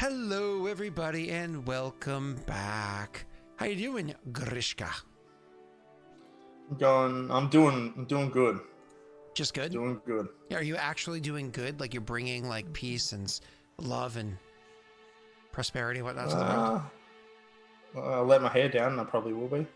Hello, everybody, and welcome back. How you doing, Grishka? I'm doing good. Just good? Doing good. Are you actually doing good? Like you're bringing like peace and love and prosperity and whatnot to the world? I'll let my hair down and I probably will be.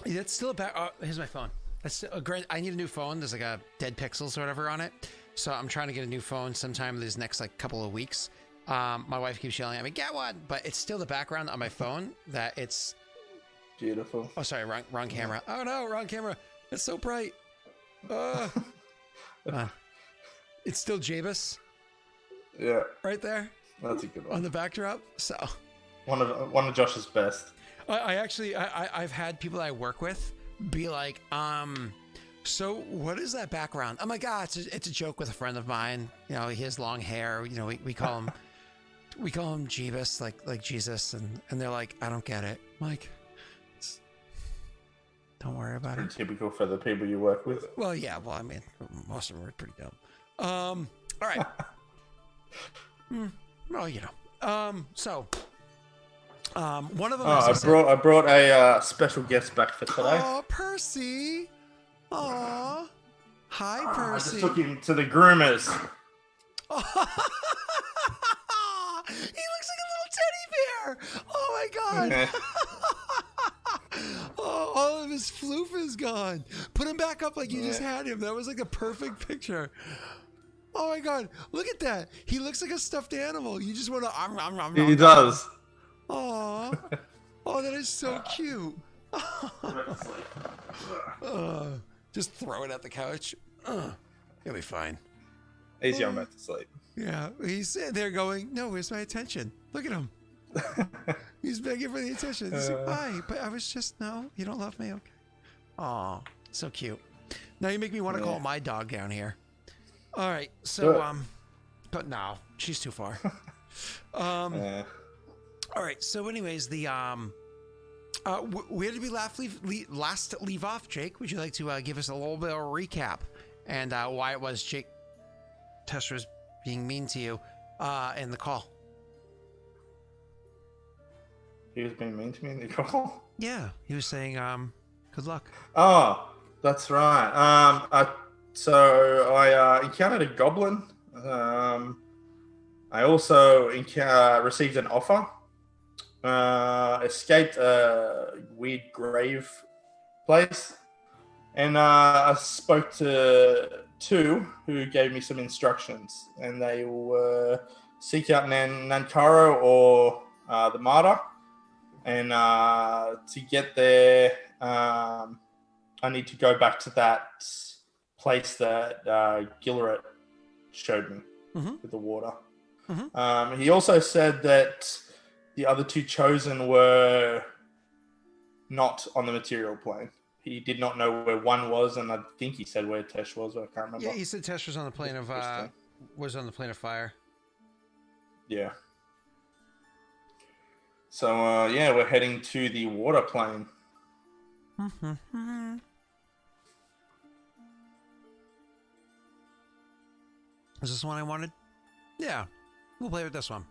That's still a bad... here's my phone. That's still, I need a new phone. There's like a dead pixels or whatever on it. So I'm trying to get a new phone sometime these next like couple of weeks. My wife keeps yelling at me, get one! But it's still the background on my phone that it's... Beautiful. Oh, sorry, wrong camera. Oh no, wrong camera. It's so bright. It's still Jabus. Yeah. Right there. That's a good one. On the backdrop. So one of Josh's best. I've had people I work with be like, so what is that background? I'm like, it's a joke with a friend of mine. You know, he has long hair. You know, we call him Jeebus, like Jesus, and they're like, I don't get it. I'm like, don't worry about it. Typical for the people you work with. Well, yeah. Well, I mean, most of them are pretty dumb. All right. Well, you know. One of them. I brought a special guest back for today. Oh, Percy. Aw. Hi, Percy. I just took him to the groomers. He looks like a little teddy bear. Oh my god. Oh, all of his floof is gone. Put him back up like you just had him. That was like a perfect picture. Oh my god, look at that. He looks like a stuffed animal. You just want to He does. Aw. Oh, that is so cute. Just throw it at the couch. You'll be fine. He's young back to sleep. Yeah, he's sitting there going, no, where's my attention? Look at him. He's begging for the attention. He's like, why? But I was just, no, you don't love me? Okay. Aw, so cute. Now you make me want to call my dog down here. All right, so, but no, she's too far. All right, so anyways, the, where did we last leave off, Jake? Would you like to give us a little bit of a recap and why it was Jake Tester was being mean to you in the call? He was being mean to me in the call? Yeah, he was saying, good luck. Oh, that's right. I encountered a goblin. I also received an offer. Escaped a weird grave place. And I spoke to two who gave me some instructions. And they were seek out Nankaro or the Martyr. And to get there, I need to go back to that place that Gilret showed me with the water. Mm-hmm. He also said that the other two chosen were not on the material plane. He did not know where one was, and I think he said where Tesh was, but I can't remember. Yeah, he said Tesh was on the plane of fire. Yeah. So we're heading to the water plane. Is this one I wanted? Yeah, we'll play with this one.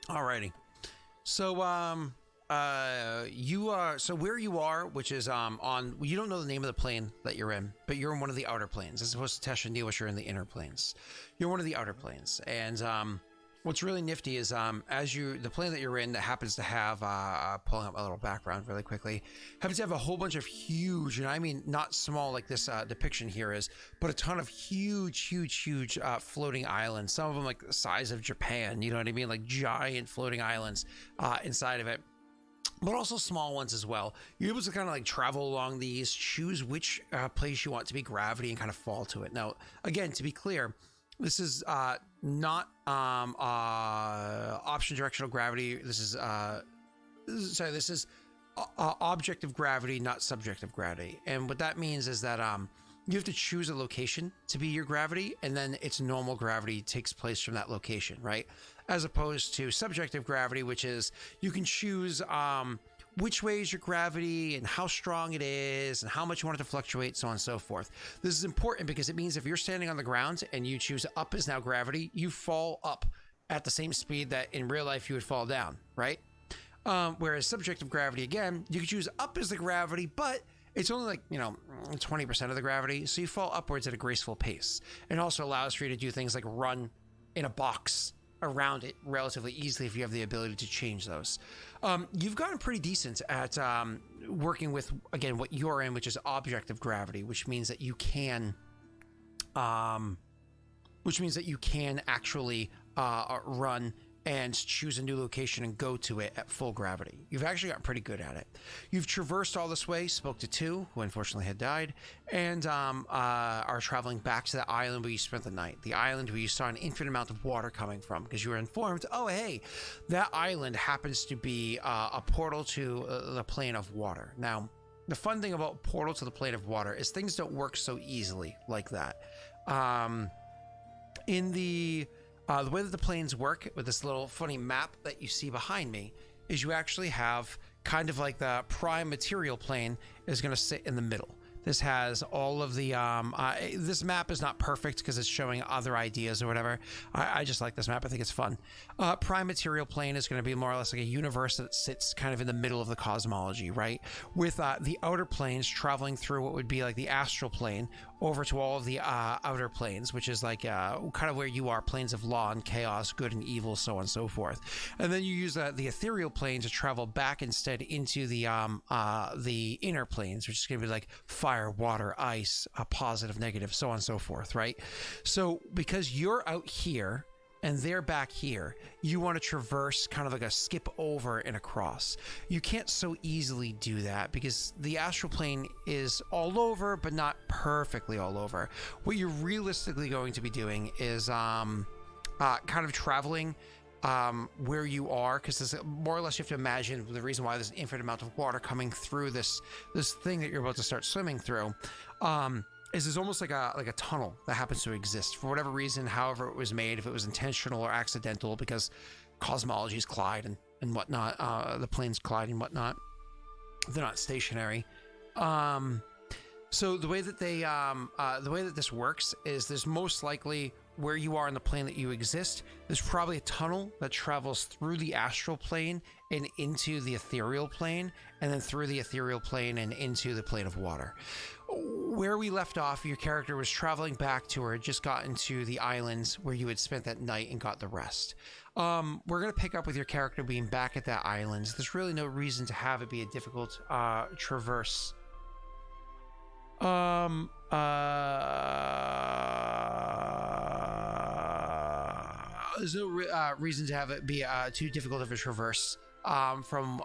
Alrighty. So, you are, so where you are, which is, you don't know the name of the plane that you're in, but you're in one of the outer planes, as opposed to Tesh and Newish, you're in the inner planes. You're one of the outer planes, and, what's really nifty is, the plane that you're in that happens to have, pulling up a little background really quickly, happens to have a whole bunch of huge, and I mean not small like this depiction here is, but a ton of huge floating islands. Some of them like the size of Japan, you know what I mean? Like giant floating islands inside of it. But also small ones as well. You're able to kind of like travel along these, choose which place you want to be gravity and kind of fall to it. Now, again, to be clear, this is not option directional gravity. This is objective gravity, not subjective gravity. And what that means is that you have to choose a location to be your gravity, and then its normal gravity takes place from that location, right? As opposed to subjective gravity, which is you can choose which way is your gravity and how strong it is and how much you want it to fluctuate, so on and so forth. This is important because it means if you're standing on the ground and you choose up is now gravity, you fall up at the same speed that in real life you would fall down, right? Whereas subjective gravity, again, you can choose up as the gravity, but it's only like, 20% of the gravity, so you fall upwards at a graceful pace. It also allows for you to do things like run in a box around it relatively easily if you have the ability to change those. You've gotten pretty decent at working with, again, what you're in, which is objective gravity, which means that you can actually run and choose a new location and go to it at full gravity. You've actually gotten pretty good at it. You've traversed all this way, spoke to 2, who unfortunately had died, and are traveling back to the island where you spent the night. The island where you saw an infinite amount of water coming from, because you were informed, oh, hey, that island happens to be a portal to the plane of water. Now, the fun thing about portal to the plane of water is things don't work so easily like that. The way that the planes work with this little funny map that you see behind me is you actually have kind of like the prime material plane is going to sit in the middle. This has all of the, this map is not perfect because it's showing other ideas or whatever. I just like this map. I think it's fun. Prime material plane is going to be more or less like a universe that sits kind of in the middle of the cosmology, right? With the outer planes traveling through what would be like the astral plane over to all of the outer planes, which is like kind of where you are, planes of law and chaos, good and evil, so on and so forth. And then you use the ethereal plane to travel back instead into the inner planes, which is going to be like fire, water, ice, positive, negative, so on and so forth, right? So because you're out here and they're back here, you want to traverse kind of like a skip over and across. You can't so easily do that because the astral plane is all over, but not perfectly all over. What you're realistically going to be doing is kind of traveling where you are, because more or less you have to imagine the reason why there's an infinite amount of water coming through this thing that you're about to start swimming through. Is there's almost like a tunnel that happens to exist for whatever reason, however it was made, if it was intentional or accidental, because cosmologies collide and whatnot, the planes collide and whatnot. They're not stationary. So the way that the way that this works is there's most likely where you are in the plane that you exist, there's probably a tunnel that travels through the astral plane and into the ethereal plane, and then through the ethereal plane and into the plane of water. Where we left off, your character was traveling back to or had just gotten to the islands where you had spent that night and got the rest. We're going to pick up with your character being back at that island. There's really no reason to have it be a difficult traverse. There's no reason to have it be too difficult of a traverse from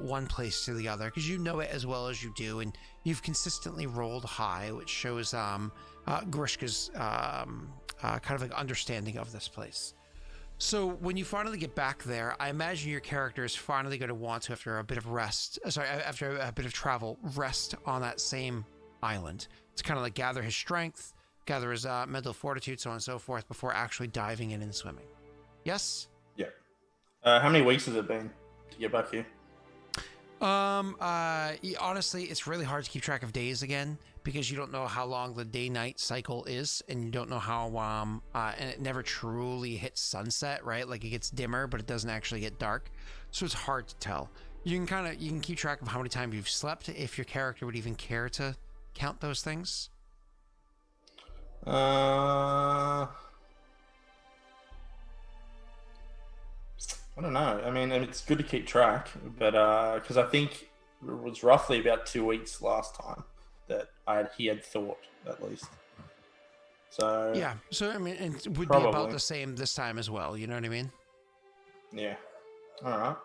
one place to the other, because you know it as well as you do, and you've consistently rolled high, which shows Grishka's kind of like understanding of this place. So when you finally get back there, I imagine your character is finally going to want to, after a bit of travel, rest on that same island to kind of like gather his strength, gather his mental fortitude, so on and so forth, before actually diving in and swimming. Yes? Yeah. How many weeks has it been to get back here? Honestly, it's really hard to keep track of days again, because you don't know how long the day-night cycle is, and you don't know how, and it never truly hits sunset, right? Like, it gets dimmer, but it doesn't actually get dark, so it's hard to tell. You can keep track of how many times you've slept, if your character would even care to count those things. I don't know. I mean, it's good to keep track, but because I think it was roughly about 2 weeks last time that he had thought, at least. So yeah. So I mean, it would probably be about the same this time as well. You know what I mean? Yeah. All right.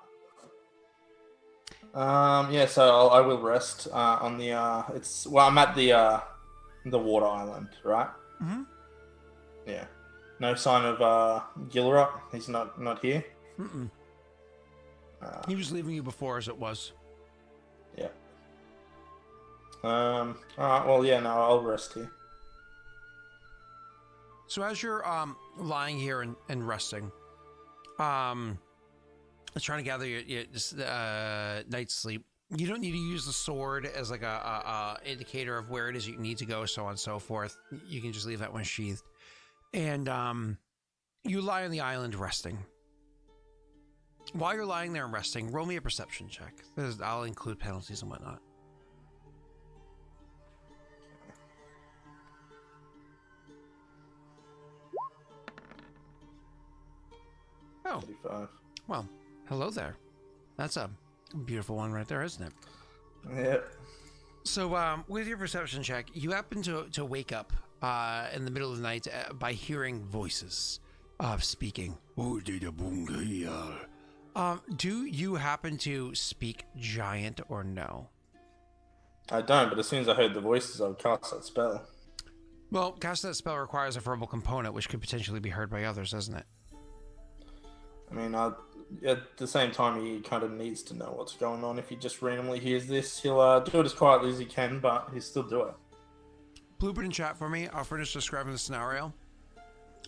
Yeah. So I will rest on the. I'm at the water island, right? Mm-hmm. Yeah. No sign of Gilrup. He's not here. Mm-mm. He was leaving you before, as it was. Yeah. All right. Well, yeah. No, I'll rest here. So as you're lying here and resting, trying to gather your night's sleep, You don't need to use the sword as like a indicator of where it is you need to go, so on and so forth. You can just leave that one sheathed. And you lie on the island resting. While you're lying there and resting, roll me a perception check. I'll include penalties and whatnot. Oh, 35. well, hello there. That's a beautiful one right there, isn't it? Yep. So, with your perception check, you happen to wake up in the middle of the night by hearing voices speaking. Do you happen to speak giant or no? I don't, but as soon as I heard the voices, I would cast that spell. Well, cast that spell requires a verbal component, which could potentially be heard by others, doesn't it? I mean, at the same time, he kind of needs to know what's going on. If he just randomly hears this, he'll do it as quietly as he can, but he'll still do it. Blueprint in chat for me. I'll finish describing the scenario.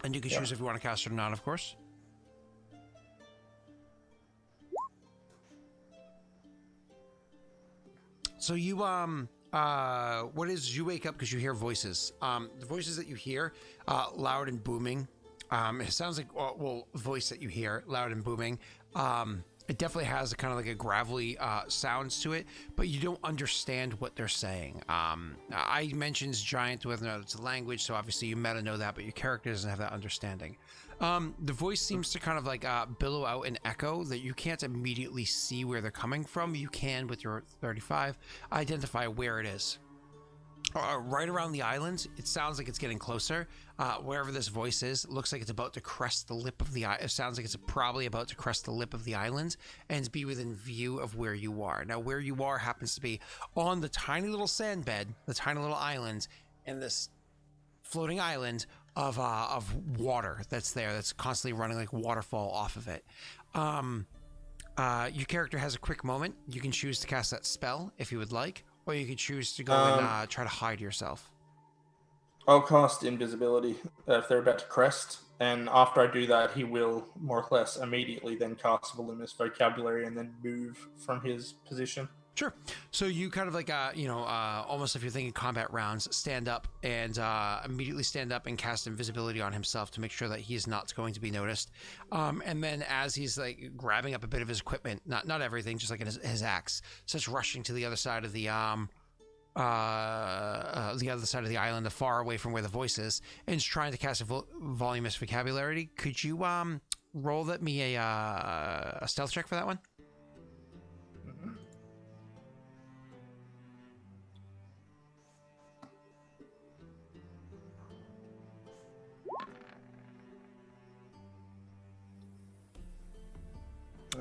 And you can choose if you want to cast it or not, of course. So you, what is, you wake up because you hear voices. The voices that you hear, loud and booming. It sounds like, well, voice that you hear, loud and booming. It definitely has a kind of like a gravelly sounds to it, but you don't understand what they're saying. I mentioned giant with no, it's a language, so obviously you meta know that, but your character doesn't have that understanding. The voice seems to kind of like billow out an echo that you can't immediately see where they're coming from. You can, with your 35, identify where it is. Right around the island, it sounds like it's getting closer. Wherever this voice is, it looks like it's about to crest the lip of the island. It sounds like it's probably about to crest the lip of the island and be within view of where you are. Now, where you are happens to be on the tiny little sand bed, the tiny little island, and this floating island of water that's there, that's constantly running like waterfall off of it. Your character has a quick moment. You can choose to cast that spell if you would like, or you could choose to go and try to hide yourself. I'll cast invisibility if they're about to crest, and after I do that, he will more or less immediately then cast voluminous vocabulary and then move from his position. Sure. So you kind of like, almost if you're thinking combat rounds, stand up and immediately stand up and cast invisibility on himself to make sure that he's not going to be noticed. And then as he's like grabbing up a bit of his equipment, not everything, just like his axe, starts rushing to the other side of the other side of the island, far away from where the voice is, and is trying to cast a voluminous vocabulary. Could you roll me a stealth check for that one?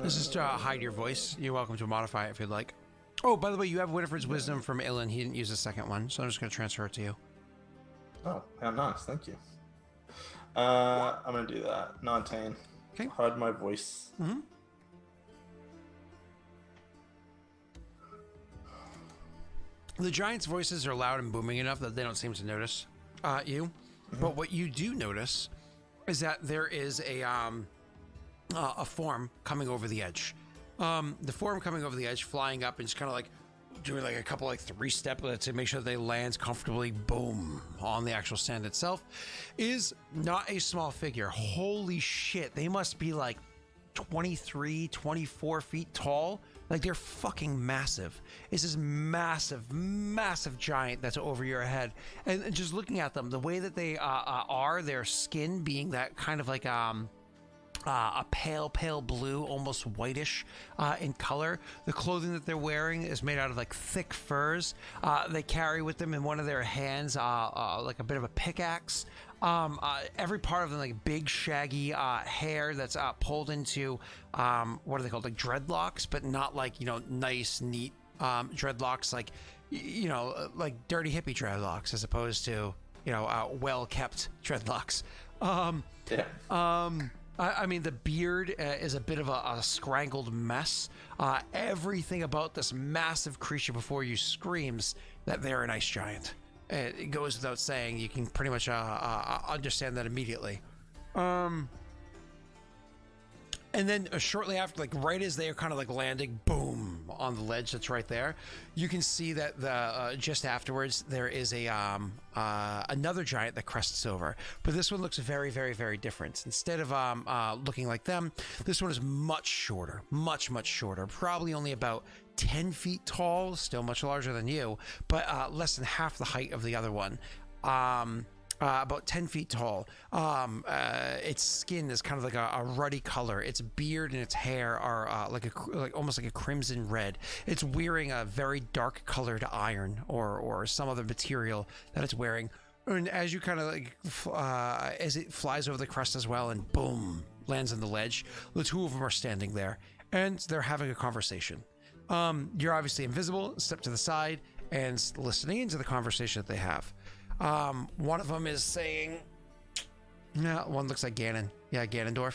This is to hide your voice. You're welcome to modify it if you'd like. Oh, by the way, you have Winifred's Wisdom from Ilen. He didn't use the second one, so I'm just going to transfer it to you. Oh, how nice. Thank you. I'm going to do that. 19. Okay. Hide my voice. Mm-hmm. The giant's voices are loud and booming enough that they don't seem to notice you. Mm-hmm. But what you do notice is that there is a form coming over the edge. The form coming over the edge, flying up and just kind of like doing like a couple like 3-step to make sure that they land comfortably, boom, on the actual sand itself, is not a small figure. Holy shit, they must be like 23, 24 feet tall. Like, they're fucking massive. It's this massive, massive giant that's over your head. And just looking at them, the way that they are, their skin being that kind of like a pale blue, almost whitish in color. The clothing that they're wearing is made out of like thick furs. They carry with them in one of their hands like a bit of a pickaxe. Every part of them like big shaggy hair that's pulled into what are they called, like dreadlocks, but not like, nice neat dreadlocks, like like dirty hippie dreadlocks, as opposed to well kept dreadlocks. I mean, the beard is a bit of a scrangled mess. Everything about this massive creature before you screams that they're an ice giant. It goes without saying. You can pretty much understand that immediately. And then shortly after, like right as they are kind of like landing, boom, on the ledge that's right there. You can see that the just afterwards there is a another giant that crests over, but this one looks very, very, very different. Instead of looking like them, this one is much shorter, much shorter, probably only about 10 feet tall, still much larger than you, but less than half the height of the other one. About 10 feet tall. Its skin is kind of like a ruddy color. Its beard and its hair are like almost like a crimson red. It's wearing a very dark colored iron or some other material that it's wearing. And as you kind of like, as it flies over the crest as well, and boom, lands on the ledge, the two of them are standing there, and they're having a conversation. You're obviously invisible, step to the side, and listening into the conversation that they have. One of them is saying, no, one looks like Ganon. Yeah, Ganondorf.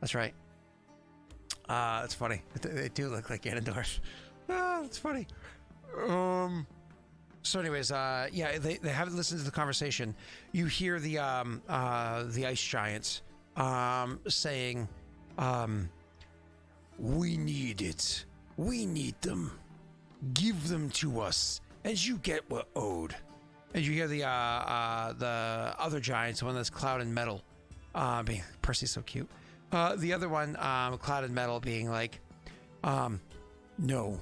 That's right. That's funny. They do look like Ganondorf. That's funny. So anyways, yeah, they haven't listened to the conversation. You hear the ice giants, saying, we need it. We need them. Give them to us as you get what owed. And you hear the other giants, the one that's Cloud and Metal, being, Percy's so cute. The other one, Cloud and Metal, being like, no,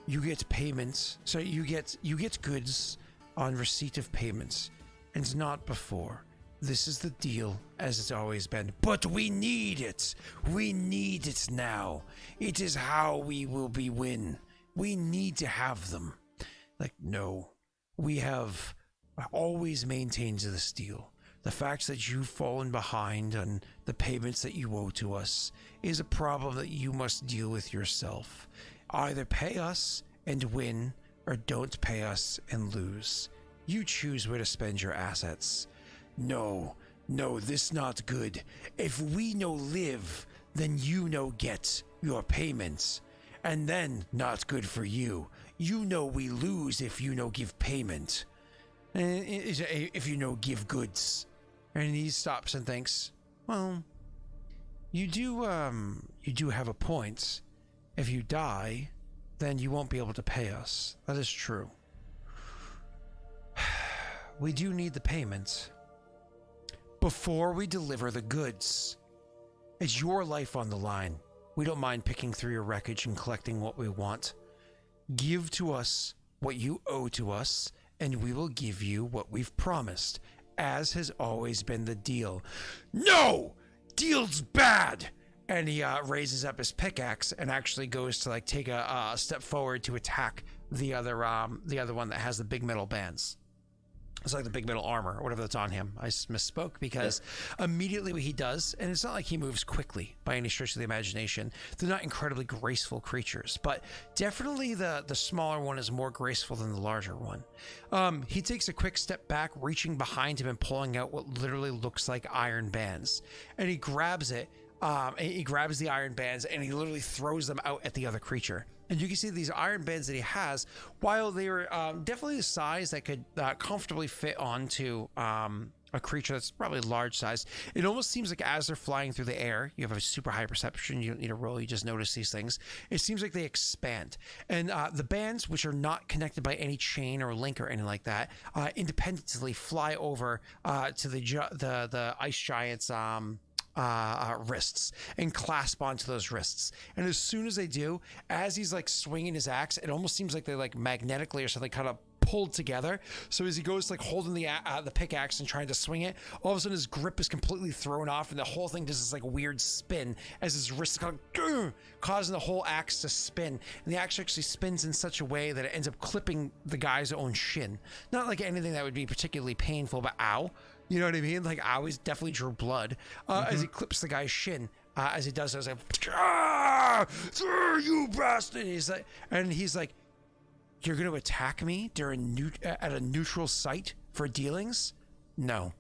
you get payments. So you get goods on receipt of payments, and not before. This is the deal, as it's always been. But we need it. We need it now. It is how we will be win. We need to have them. Like, no. We have always maintained this deal. The fact that you've fallen behind on the payments that you owe to us is a problem that you must deal with yourself. Either pay us and win, or don't pay us and lose. You choose where to spend your assets. No, this not good. If we no live, then you no get your payments. And then not good for you. You know we lose if you no give payment. If you no give goods. And he stops and thinks, well, you do have a point. If you die, then you won't be able to pay us. That is true. We do need the payment before we deliver the goods. It's your life on the line. We don't mind picking through your wreckage and collecting what we want. Give to us what you owe to us, and we will give you what we've promised, as has always been the deal. No! Deal's bad! And he raises up his pickaxe and actually goes to like take a step forward to attack the other one that has the big metal bands. It's like the big metal armor or whatever that's on him. I misspoke because immediately what he does, and it's not like he moves quickly by any stretch of the imagination. They're not incredibly graceful creatures, but definitely the smaller one is more graceful than the larger one. He takes a quick step back, reaching behind him and pulling out what literally looks like iron bands. And he grabs it. He grabs the iron bands and he literally throws them out at the other creature. And you can see these iron bands that he has, while they were definitely the size that could comfortably fit onto a creature that's probably large size, it almost seems like as they're flying through the air, you have a super high perception, you don't need a roll, you just notice these things. It seems like they expand. And the bands, which are not connected by any chain or link or anything like that, independently fly over to the ice giant's wrists and clasp onto those wrists. And as soon as they do, as he's like swinging his axe, it almost seems like they like magnetically or something kind of pulled together. So as he goes like holding the pickaxe and trying to swing it, all of a sudden his grip is completely thrown off and the whole thing does this like weird spin as his wrist kind of causing the whole axe to spin. And the axe actually spins in such a way that it ends up clipping the guy's own shin. Not like anything that would be particularly painful, but ow. You know what I mean? Like, I always definitely drew blood as he clips the guy's shin. As he does, I was like, you bastard! He's like, you're going to attack me at a neutral site for dealings? No,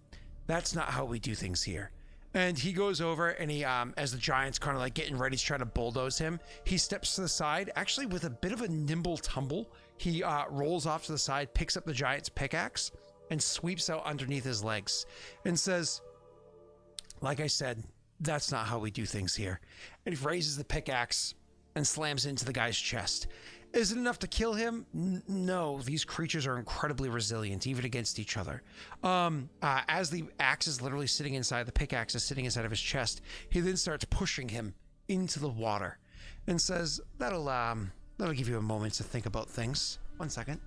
that's not how we do things here. And he goes over and he, as the giant's kind of like getting ready to try to bulldoze him, he steps to the side, actually with a bit of a nimble tumble. He rolls off to the side, picks up the giant's pickaxe, and sweeps out underneath his legs and says, like I said, that's not how we do things here. And he raises the pickaxe and slams into the guy's chest. Is it enough to kill him? No, these creatures are incredibly resilient, even against each other. As the axe is literally sitting inside, the pickaxe is sitting inside of his chest, he then starts pushing him into the water and says, that'll give you a moment to think about things. 1 second.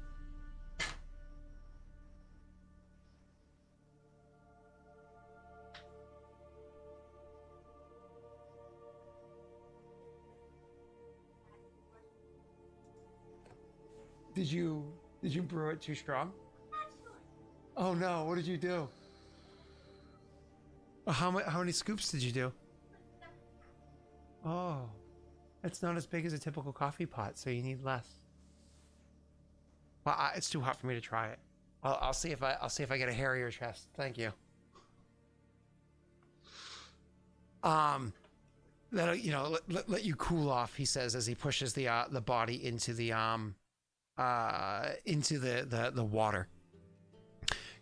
Did you brew it too strong? Oh no, what did you do? How many scoops did you do? Oh, it's not as big as a typical coffee pot, so you need less. Well, it's too hot for me to try it. I'll see if I get a hairier chest. Thank you. That'll let you cool off, he says as he pushes the body into the water.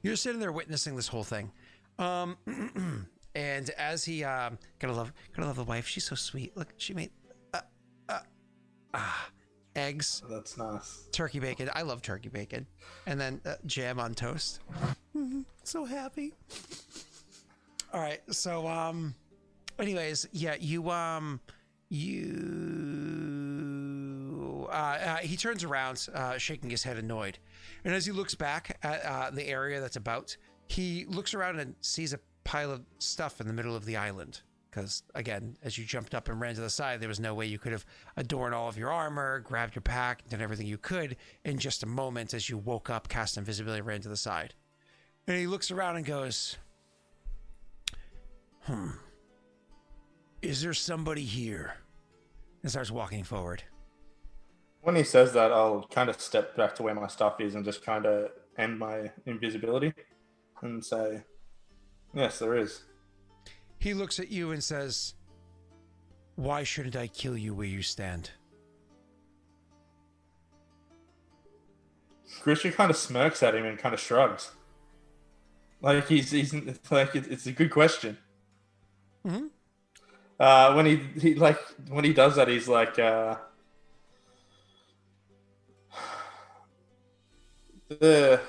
You're sitting there witnessing this whole thing, and as he gotta love the wife. She's so sweet. Look, she made eggs. That's nice. Turkey bacon. I love turkey bacon, and then jam on toast. So happy. All right, so anyways, yeah, he turns around, shaking his head annoyed. And as he looks back at the area that's about, he looks around and sees a pile of stuff in the middle of the island. Because, again, as you jumped up and ran to the side, there was no way you could have adorned all of your armor, grabbed your pack, done everything you could in just a moment as you woke up, cast invisibility, ran to the side. And he looks around and goes, is there somebody here? And starts walking forward. When he says that, I'll kind of step back to where my stuff is and just kind of end my invisibility and say, yes, there is. He looks at you and says, why shouldn't I kill you where you stand? Grisha kind of smirks at him and kind of shrugs. Like he's like, it's a good question. Mm-hmm. When he does that, he's like, the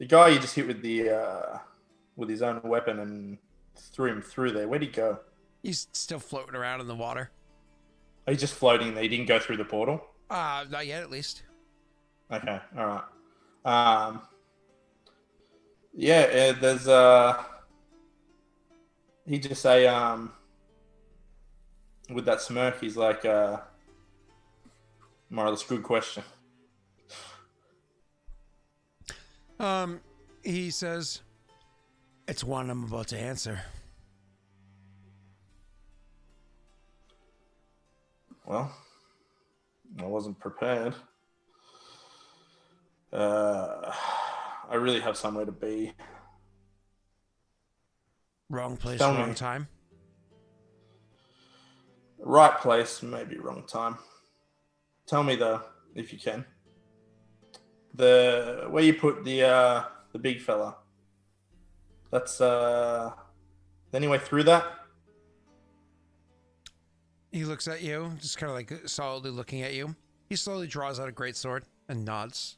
guy you just hit with his own weapon and threw him through there. Where'd he go? He's still floating around in the water. He's just floating there. He didn't go through the portal? Not yet, at least. Okay, all right. Yeah, there's he just say with that smirk, he's like, Mara, that's a good question. He says, it's one I'm about to answer. Well, I wasn't prepared. I really have somewhere to be. Wrong place, Tell wrong me. time. Right place, maybe wrong time. Tell me though, if you can. Where you put the big fella. That's anyway through that. He looks at you, just kind of like solidly looking at you. He slowly draws out a greatsword and nods.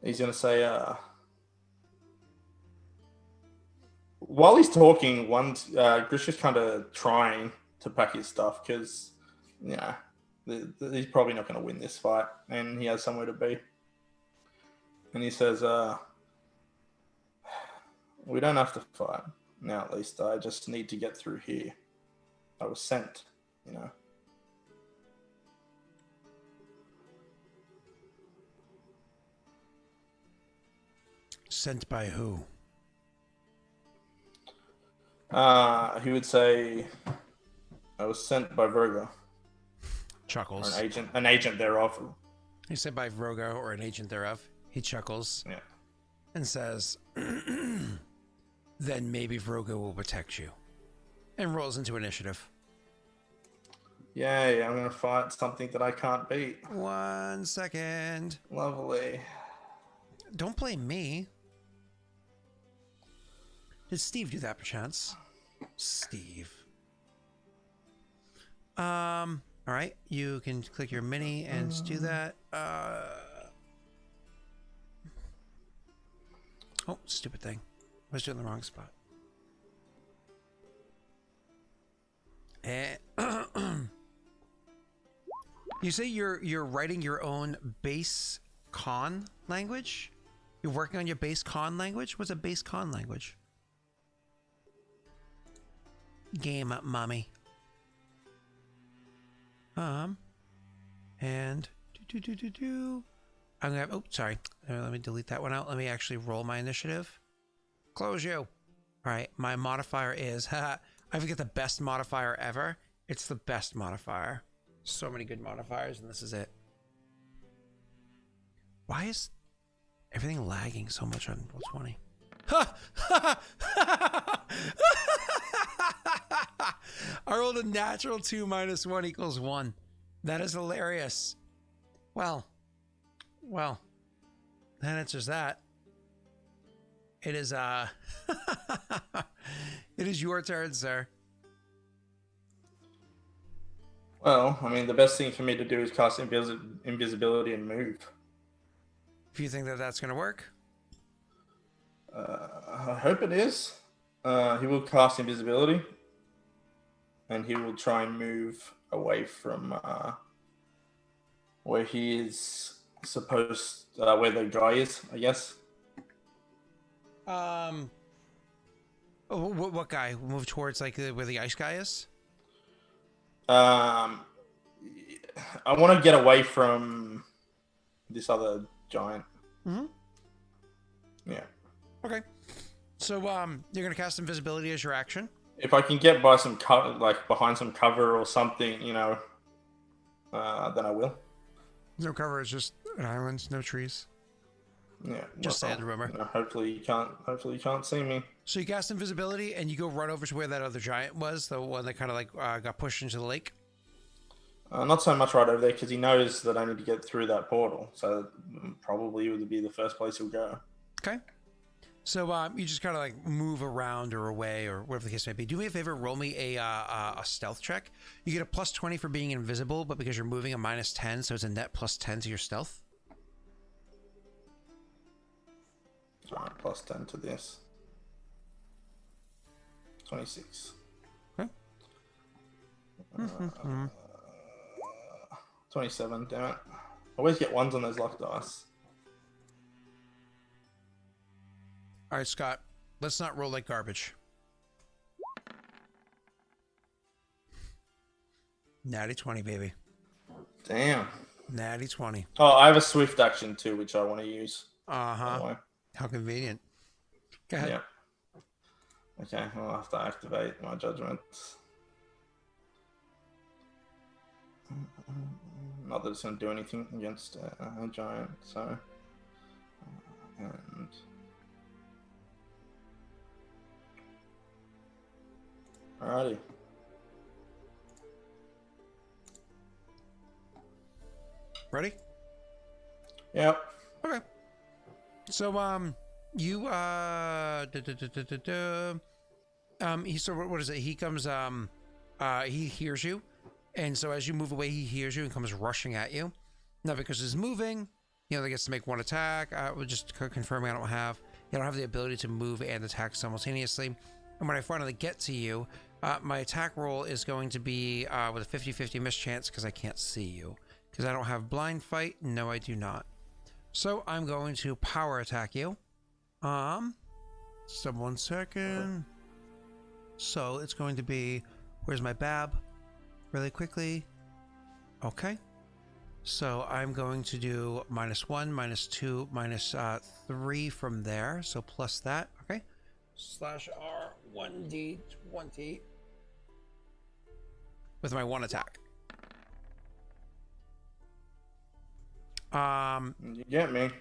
He's gonna say, while he's talking, Grisha's kind of trying to pack his stuff because, he's probably not going to win this fight, and he has somewhere to be. And he says, we don't have to fight now. At least I just need to get through here. I was sent, Sent by who? He would say, I was sent by Virgo. Chuckles. Or an agent thereof. He said by Vrogo or an agent thereof. He chuckles. Yeah. And says, then maybe Vrogo will protect you. And rolls into initiative. Yay, I'm going to fight something that I can't beat. 1 second. Lovely. Don't blame me. Did Steve do that perchance? Steve. All right, you can click your mini and do that. Oh, stupid thing. I was doing the wrong spot. And you say you're writing your own base con language? You're working on your base con language? What's a base con language? Game up, mommy. And I'm gonna. Oh, sorry. Let me delete that one out. Let me actually roll my initiative. Close you. All right. My modifier is. I forget the best modifier ever. It's the best modifier. So many good modifiers, and this is it. Why is everything lagging so much on Roll20? I rolled a natural 2 minus 1 equals 1. That is hilarious. Well, that answers that. It is, it is your turn, sir. Well, I mean, the best thing for me to do is cast invisibility and move. If you think that that's going to work. I hope it is. He will cast invisibility. And he will try and move away from where he is supposed, where the guy is, I guess. What guy? Move towards like where the ice guy is? I want to get away from this other giant. Mm-hmm. Yeah. Okay. So you're gonna cast invisibility as your action. If I can get by some cover, like behind some cover or something, you know, then I will. No cover. It's just an island, no trees. Yeah. Just sand, remember. You know, hopefully you can't see me. So you cast invisibility and you go right over to where that other giant was, the one that kind of like got pushed into the lake. Not so much right over there because he knows that I need to get through that portal. So probably it would be the first place he'll go. Okay. So you just kind of like move around or away or whatever the case may be. Do me a favor, roll me a stealth check. You get a plus 20 for being invisible, but because you're moving a minus 10, so it's a net plus 10 to your stealth. All right, plus 10 to this. 26. Okay. 27, damn it. I always get ones on those luck dice. All right, Scott, let's not roll like garbage. Natty 20, baby. Damn. Natty 20. Oh, I have a swift action too, which I want to use. Uh-huh. How convenient. Go ahead. Yeah. Okay, I'll have to activate my judgments. Not that it's going to do anything against a giant, so... and... Alrighty. Ready? Yep. Okay. So, you, what is it? He comes, he hears you. And so as you move away, he hears you and comes rushing at you. Now, because he's moving, you know, they gets to make one attack. We're just confirming I don't have the ability to move and attack simultaneously. And when I finally get to you, my attack roll is going to be with a 50-50 mischance because I can't see you. Because I don't have blind fight. No, I do not. So I'm going to power attack you. Just 1 second. So it's going to be, where's my bab? Really quickly. Okay. So I'm going to do -1, -2, -3 from there. So plus that. Okay. /R 1d20 with my 1 attack. You get me.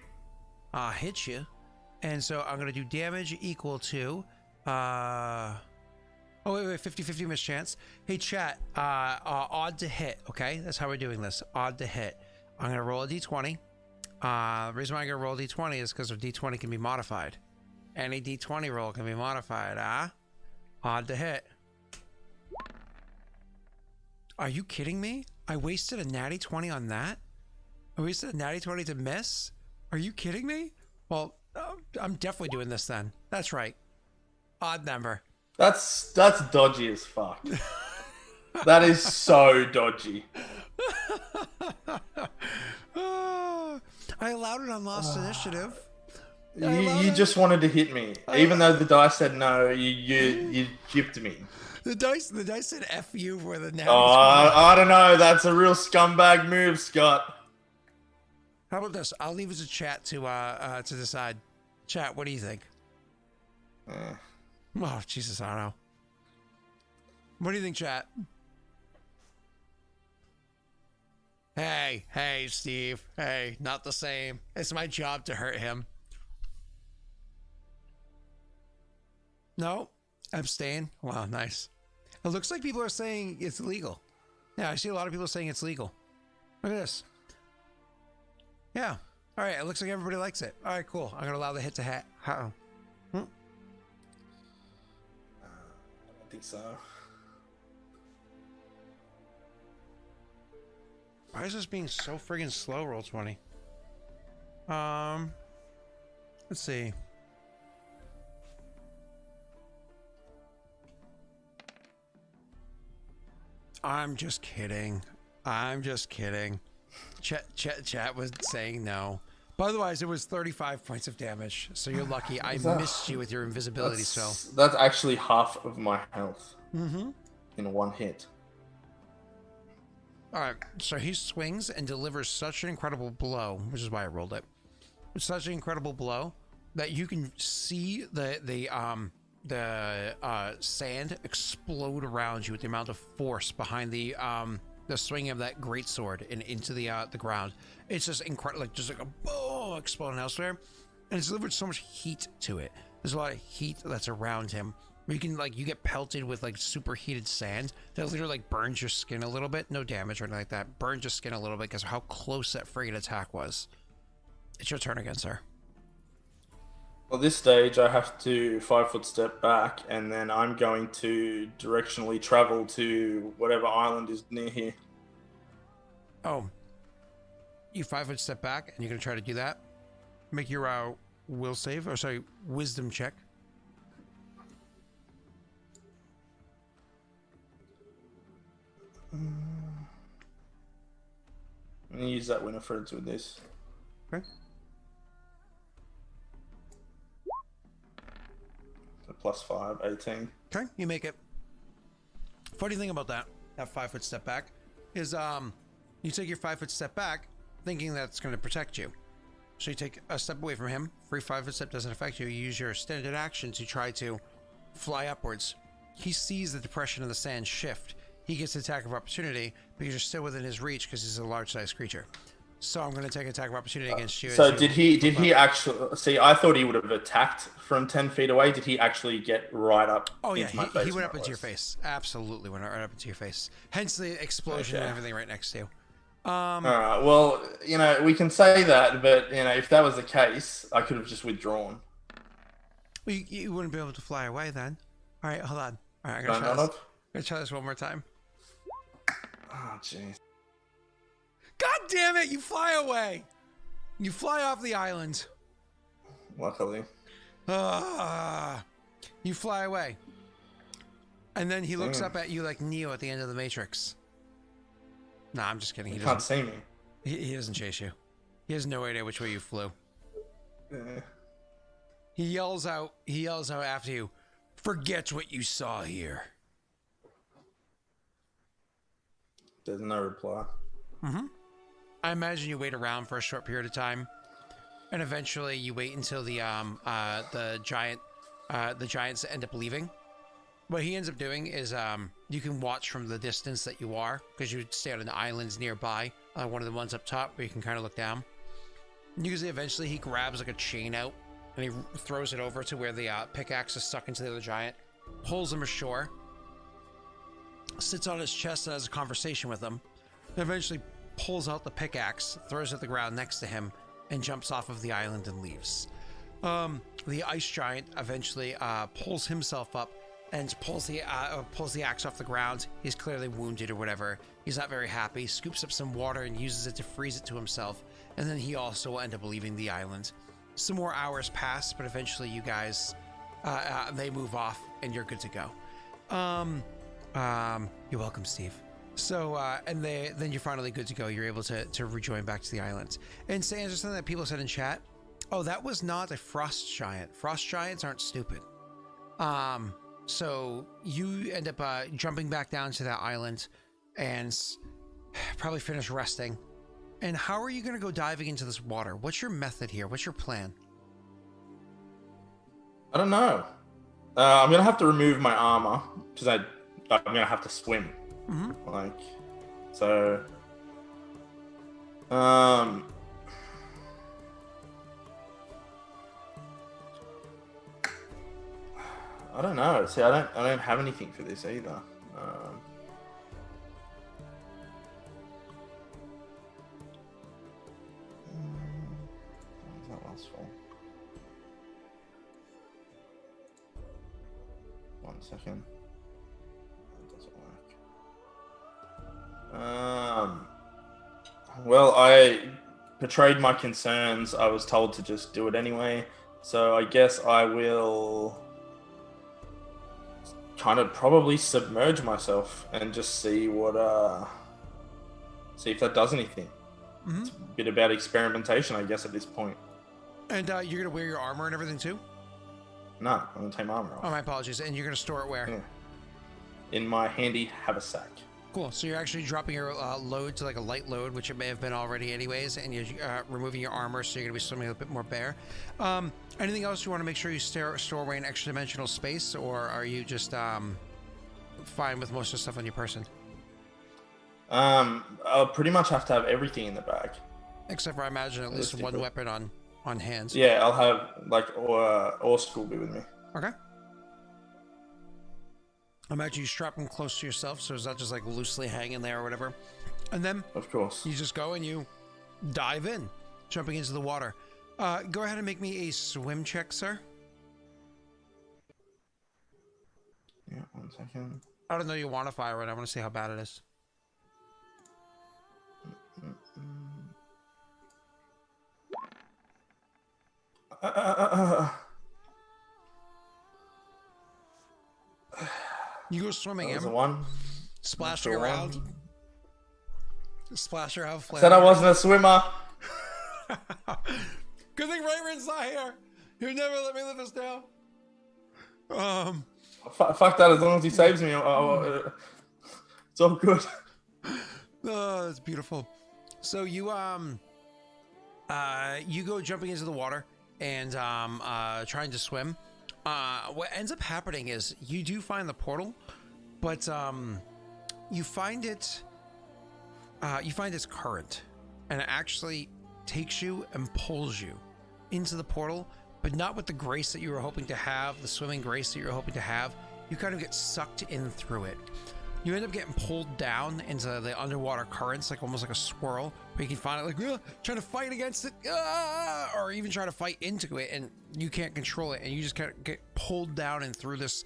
Hit you. And so I'm going to do damage equal to, oh, wait, 50-50 mischance. Hey, chat, odd to hit, okay? That's how we're doing this, odd to hit. I'm going to roll a d20. The reason why I'm going to roll a d20 is because a d20 can be modified. Any d20 roll can be modified, Odd to hit. Are you kidding me? I wasted a natty 20 on that? I wasted a natty 20 to miss? Are you kidding me? Well, I'm definitely doing this then. That's right. Odd number. That's dodgy as fuck. That is so dodgy. I allowed it on Lost Initiative. You just wanted to hit me, even though the dice said no. You gypped me. The dice said F you for the natty 20. I don't know. That's a real scumbag move, Scott. How about this? I'll leave it to chat to decide. Chat, what do you think? Oh, Jesus, I don't know. What do you think, chat? Hey, Steve. Hey, not the same. It's my job to hurt him. No? Abstain? Wow, nice. It looks like people are saying it's legal. Yeah, I see a lot of people saying it's legal. Look at this. Yeah. All right, it looks like everybody likes it. All right, cool. I'm going to allow the hit to hat. Uh-oh. I don't think so. Why is this being so friggin' slow, Roll20? Let's see. I'm just kidding. Chat was saying no. By the way, it was 35 points of damage, so you're lucky. I missed you with your invisibility spell. That's actually half of my health in one hit. All right, so he swings and delivers such an incredible blow, which is why I rolled it. It's such an incredible blow that you can see the sand explode around you with the amount of force behind the swing of that greatsword and into the ground. It's just incredible, just like a boom exploding elsewhere, and it's delivered so much heat to it. There's a lot of heat that's around him. You can you get pelted with superheated sand that literally burns your skin a little bit. No damage or anything like that. Burns your skin a little bit because of how close that friggin' attack was. It's your turn again, sir. Well, this stage I have to 5-foot step back, and then I'm going to directionally travel to whatever island is near here. Oh, you 5-foot step back, and you're gonna try to do that. Make your will save, or sorry, wisdom check. I'm gonna use that Winifred's with this. Okay. +5, 18. Okay, you make it. Funny thing about that 5-foot step back is you take your 5-foot step back thinking that's going to protect you. So you take a step away from him. Free 5-foot step doesn't affect you. You use your standard action to try to fly upwards. He sees the depression of the sand shift. He gets an attack of opportunity because you're still within his reach because he's a large-sized creature. So I'm going to take an attack of opportunity against you. So did he actually see? I thought he would have attacked from 10 feet away. Did he actually get right up? Oh yeah, into my face he went up into your face. Absolutely went right up into your face. Hence the explosion and everything right next to you. All right. Well, we can say that, but if that was the case, I could have just withdrawn. Well, you wouldn't be able to fly away then. All right, hold on. All right, I'm gonna try this one more time. Oh jeez. God damn it! You fly away. You fly off the island. Luckily. You fly away. And then he looks up at you like Neo at the end of the Matrix. Nah, I'm just kidding. He can't see me. He doesn't chase you. He has no idea which way you flew. He yells out after you, "Forget what you saw here." There's no reply. I imagine you wait around for a short period of time, and eventually you wait until the giants end up leaving. What he ends up doing is you can watch from the distance that you are, because you stay on the islands nearby, one of the ones up top where you can kind of look down. Usually eventually he grabs a chain out and he throws it over to where the pickaxe is stuck into the other giant, pulls him ashore, sits on his chest and has a conversation with him, and eventually pulls out the pickaxe, throws it at the ground next to him, and jumps off of the island and leaves. The ice giant eventually pulls himself up, and pulls the axe off the ground. He's clearly wounded or whatever. He's not very happy. Scoops up some water and uses it to freeze it to himself. And then he also will end up leaving the island. Some more hours pass, but eventually you guys, they move off and you're good to go. You're welcome, Steve. So, then you're finally good to go. You're able to rejoin back to the island. And Sans, there's something that people said in chat. Oh, that was not a frost giant. Frost giants aren't stupid. So you end up jumping back down to that island and probably finish resting. And how are you going to go diving into this water? What's your method here? What's your plan? I don't know. I'm gonna have to remove my armor because I'm gonna have to swim. Mm-hmm. Like, so. I don't know. See, I don't have anything for this either. What does that last for? 1 second. That doesn't work. Well, I portrayed my concerns. I was told to just do it anyway. So I guess I will kind of probably submerge myself and just see what see if that does anything. Mm-hmm. It's a bit about experimentation, I guess, at this point. And you're gonna wear your armor and everything too? No, I'm gonna take my armor off. Oh, my apologies. And you're gonna store it where? Yeah. In my handy haversack. Cool. So you're actually dropping your load to like a light load, which it may have been already anyways, and you're removing your armor, so you're gonna be swimming a bit more bare. Anything else you want to make sure you store away in extra dimensional space, or are you just fine with most of the stuff on your person? I'll pretty much have to have everything in the bag. Except for, I imagine, at least one weapon on hand. Yeah, I'll have like or school be with me. Okay. I imagine you strap them close to yourself, so it's not just like loosely hanging there or whatever. And then, of course, you just go and you dive in, jumping into the water. Go ahead and make me a swim check, sir. Yeah, 1 second. I don't know you want to fire it. I want to see how bad it is. You go swimming, that was a 1. Splashing around. Splash around. Said I wasn't a swimmer. Good thing Raerin's not here. He'll never let me live this down. Fuck that. As long as he saves me, it's all good. Oh, that's beautiful. So you you go jumping into the water and trying to swim. What ends up happening is you do find the portal, but you find its current, and it actually takes you and pulls you into the portal, but not with the grace that you were hoping to have, the swimming grace that you were hoping to have. You kind of get sucked in through it. You end up getting pulled down into the underwater currents, like almost like a swirl, where you can find it like trying to fight against it, or even try to fight into it, and you can't control it, and you just kind of get pulled down and through this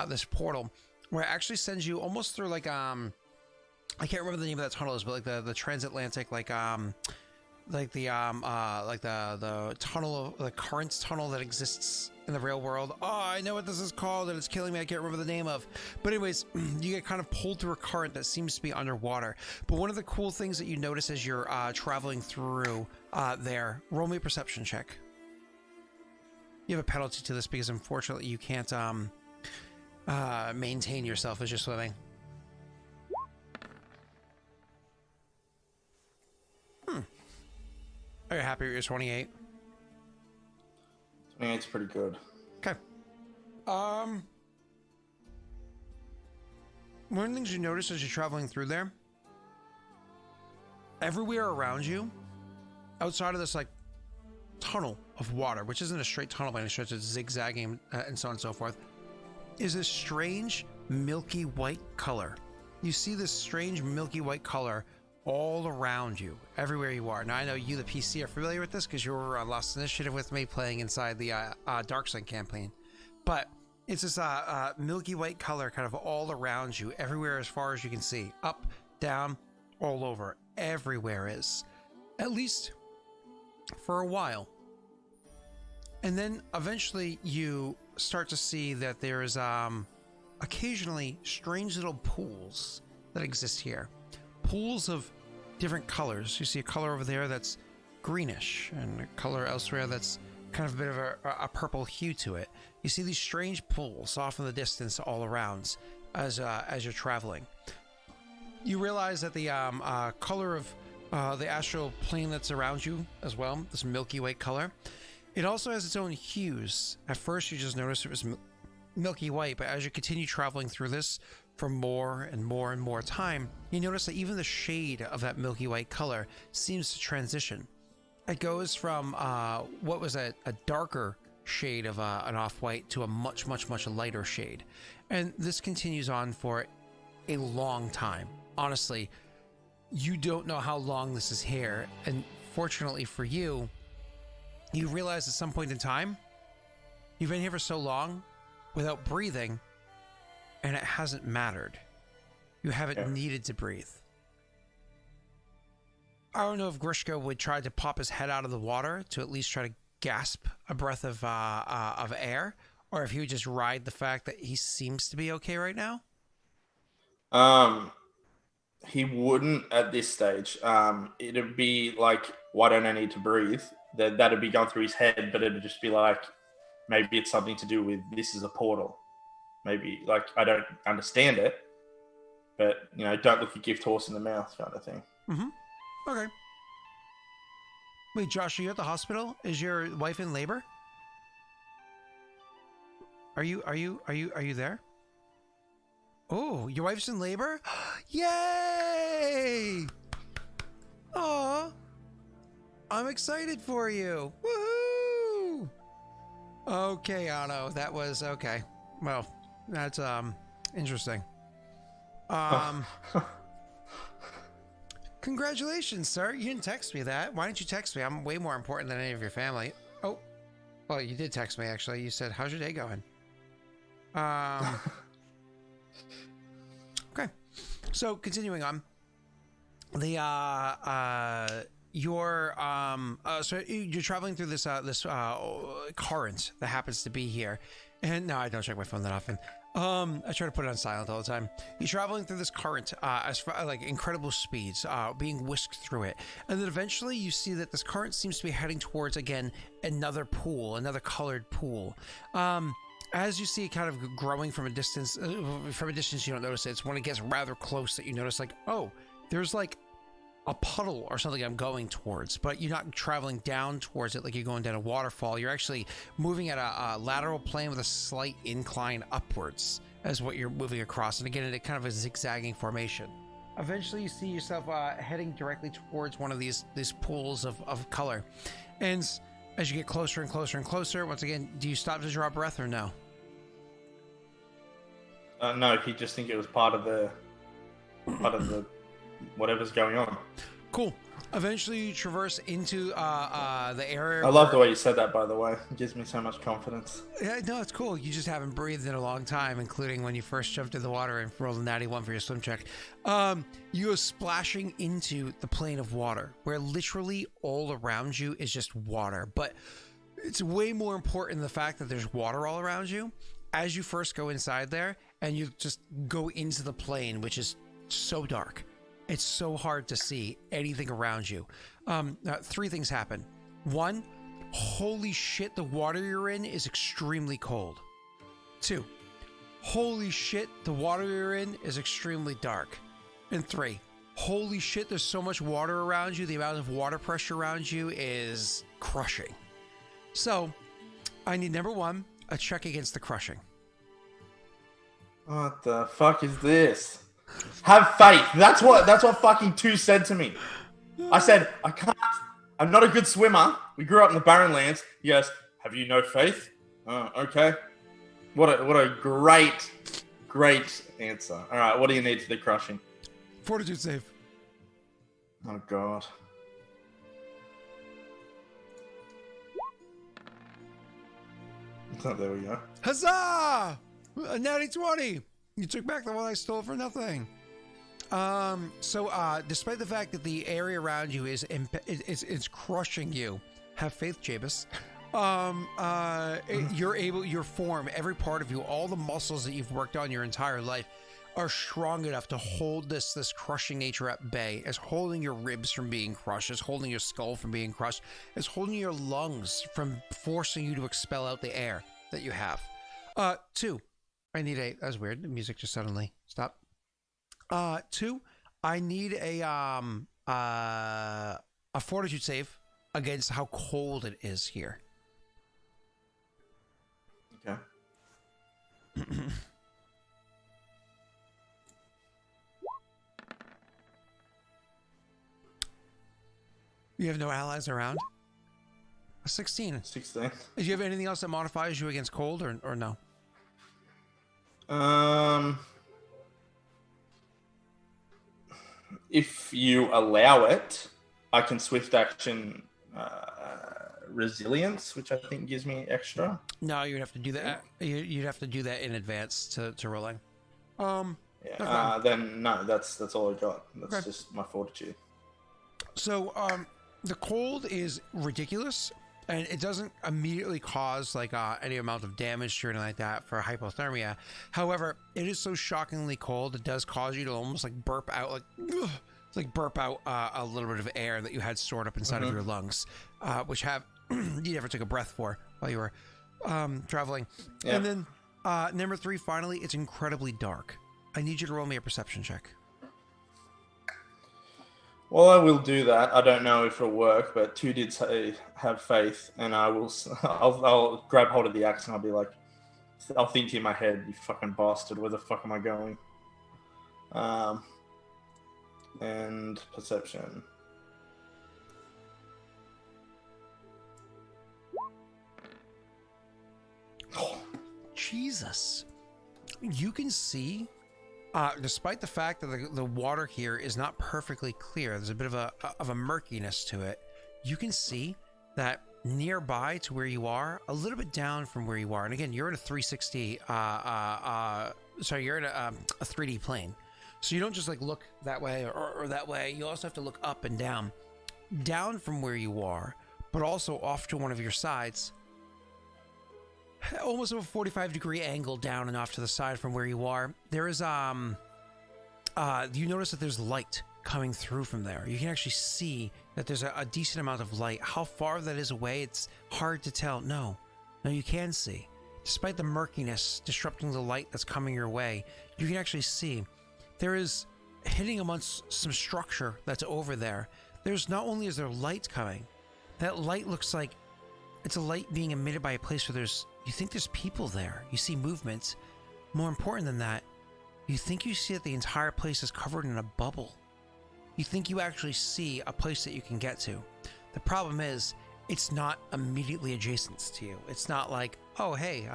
this portal, where it actually sends you almost through like I can't remember the name of that tunnel is, but like the transatlantic the tunnel of the currents tunnel that exists in the real world. Oh, I know what this is called, and it's killing me. I can't remember the name of. But anyways, you get kind of pulled through a current that seems to be underwater. But one of the cool things that you notice as you're traveling through there, roll me a perception check. You have a penalty to this because unfortunately you can't maintain yourself as you're swimming. Are you happy with your 28? 28's pretty good. Okay. One of the things you notice as you're traveling through there, everywhere around you, outside of this like tunnel of water, which isn't a straight tunnel by any stretch, it's zigzagging and so on and so forth, is this strange milky white color. You see this strange milky white color all around you, everywhere you are. Now, I know you, the PC, are familiar with this because you were on Lost Initiative with me playing inside the Dark Sun campaign. But It's this milky white color kind of all around you, everywhere as far as you can see. Up, down, all over. Everywhere is. At least for a while. And then eventually you start to see that there's occasionally strange little pools that exist here. Pools of different colors. You see a color over there that's greenish and a color elsewhere that's kind of a bit of a purple hue to it. You see these strange pools off in the distance all around as you're traveling. You realize that the color of the astral plane that's around you as well, this milky white color, it also has its own hues. At first you just noticed it was milky white, but as you continue traveling through this for more and more and more time, you notice that even the shade of that milky white color seems to transition. It goes from what was a darker shade of an off-white to a much lighter shade. And this continues on for a long time. Honestly, you don't know how long this is here. And fortunately for you, you realize at some point in time, you've been here for so long without breathing, and it hasn't mattered. You haven't needed to breathe. I don't know if Grishka would try to pop his head out of the water to at least try to gasp a breath of air, or if he would just ride the fact that he seems to be okay right now. He wouldn't at this stage. It'd be like, why don't I need to breathe? That'd be going through his head, but it'd just be like, maybe it's something to do with this is a portal. Maybe, like, I don't understand it, but, you know, don't look a gift horse in the mouth kind of thing. Mm-hmm. Okay. Wait, Josh, are you at the hospital? Is your wife in labor? Are you there? Oh, your wife's in labor? Yay! Aw, I'm excited for you. Woohoo! Okay, Anno, that was okay. Well, that's interesting. Congratulations, sir. You didn't text me that. Why didn't you text me? I'm way more important than any of your family. Oh, well, you did text me, actually. You said, how's your day going? Okay. So, continuing on. You're traveling through this current that happens to be here. And no, I don't check my phone that often. I try to put it on silent all the time. You're traveling through this current as far, like, incredible speeds, being whisked through it. And then eventually you see that this current seems to be heading towards, again, another pool, another colored pool. As you see it kind of growing from a distance you don't notice it. It's when it gets rather close that you notice, like, oh, there's like a puddle or something I'm going towards, but you're not traveling down towards it like you're going down a waterfall. You're actually moving at a lateral plane with a slight incline upwards as what you're moving across. And again, in a kind of a zigzagging formation. Eventually you see yourself heading directly towards one of these pools of color. And as you get closer and closer and closer, once again, do you stop to draw breath or no? No, he just think it was part of the whatever's going on. Cool. Eventually you traverse into the area. I love the way you said that, by the way. It gives me so much confidence. Yeah, no, it's cool. You just haven't breathed in a long time, including when you first jumped in the water and rolled a natty 1 for your swim check. You go splashing into the plane of water, where literally all around you is just water. But it's way more important the fact that there's water all around you. As you first go inside there, and you just go into the plane, which is so dark. It's so hard to see anything around you. 3 things happen. 1, holy shit, the water you're in is extremely cold. 2, holy shit, the water you're in is extremely dark. And 3, holy shit, there's so much water around you, the amount of water pressure around you is crushing. So, I need number 1, a check against the crushing. What the fuck is this? Have faith. That's what fucking 2 said to me. I said, I can't. I'm not a good swimmer. We grew up in the Barren Lands. He goes, have you no faith? Oh, okay. What a great answer. All right, what do you need for the crushing? Fortitude save. Oh, God. There we go. Huzzah! A natty 20! You took back the one I stole for nothing. Despite the fact that the area around you is crushing you, have faith, Jabus. Your form, every part of you, all the muscles that you've worked on your entire life are strong enough to hold this crushing nature at bay, as holding your ribs from being crushed, as holding your skull from being crushed, as holding your lungs from forcing you to expel out the air that you have. 2, I need that was weird. The music just suddenly stopped. 2, I need a fortitude save against how cold it is here. Okay. You have no allies around? A 16. 16. Do you have anything else that modifies you against cold or no? If you allow it, I can swift action resilience, which I think gives me extra. No, you'd have to do that. You'd have to do that in advance to rolling. Then no, that's all I got. That's just my fortitude. So the cold is ridiculous, and it doesn't immediately cause like any amount of damage or anything like that for hypothermia. However, it is so shockingly cold, it does cause you to almost like burp out, a little bit of air that you had stored up inside of your lungs, which you never took a breath for while you were traveling. Yeah. And then number 3, finally, it's incredibly dark. I need you to roll me a perception check. Well, I will do that. I don't know if it'll work, but 2 did say have faith, and I'll grab hold of the axe and I'll be like, I'll think in my head, you fucking bastard, where the fuck am I going? And perception. Oh, Jesus. You can see, despite the fact that the water here is not perfectly clear, there's a bit of a murkiness to it. You can see that nearby to where you are, a little bit down from where you are, and again, you're in a 360, you're in a 3D plane. So you don't just like look that way or that way. You also have to look up and down. Down from where you are, but also off to one of your sides. Almost a 45-degree angle down and off to the side from where you are. There is, you notice that there's light coming through from there. You can actually see that there's a decent amount of light. How far that is away, it's hard to tell. No, you can see. Despite the murkiness disrupting the light that's coming your way, you can actually see there is, hitting amongst some structure that's over there, there's not only is there light coming, that light looks like it's a light being emitted by a place where you think there's people there. You see movements. More important than that, you think you see that the entire place is covered in a bubble. You think you actually see a place that you can get to. The problem is, it's not immediately adjacent to you. It's not like, oh, hey,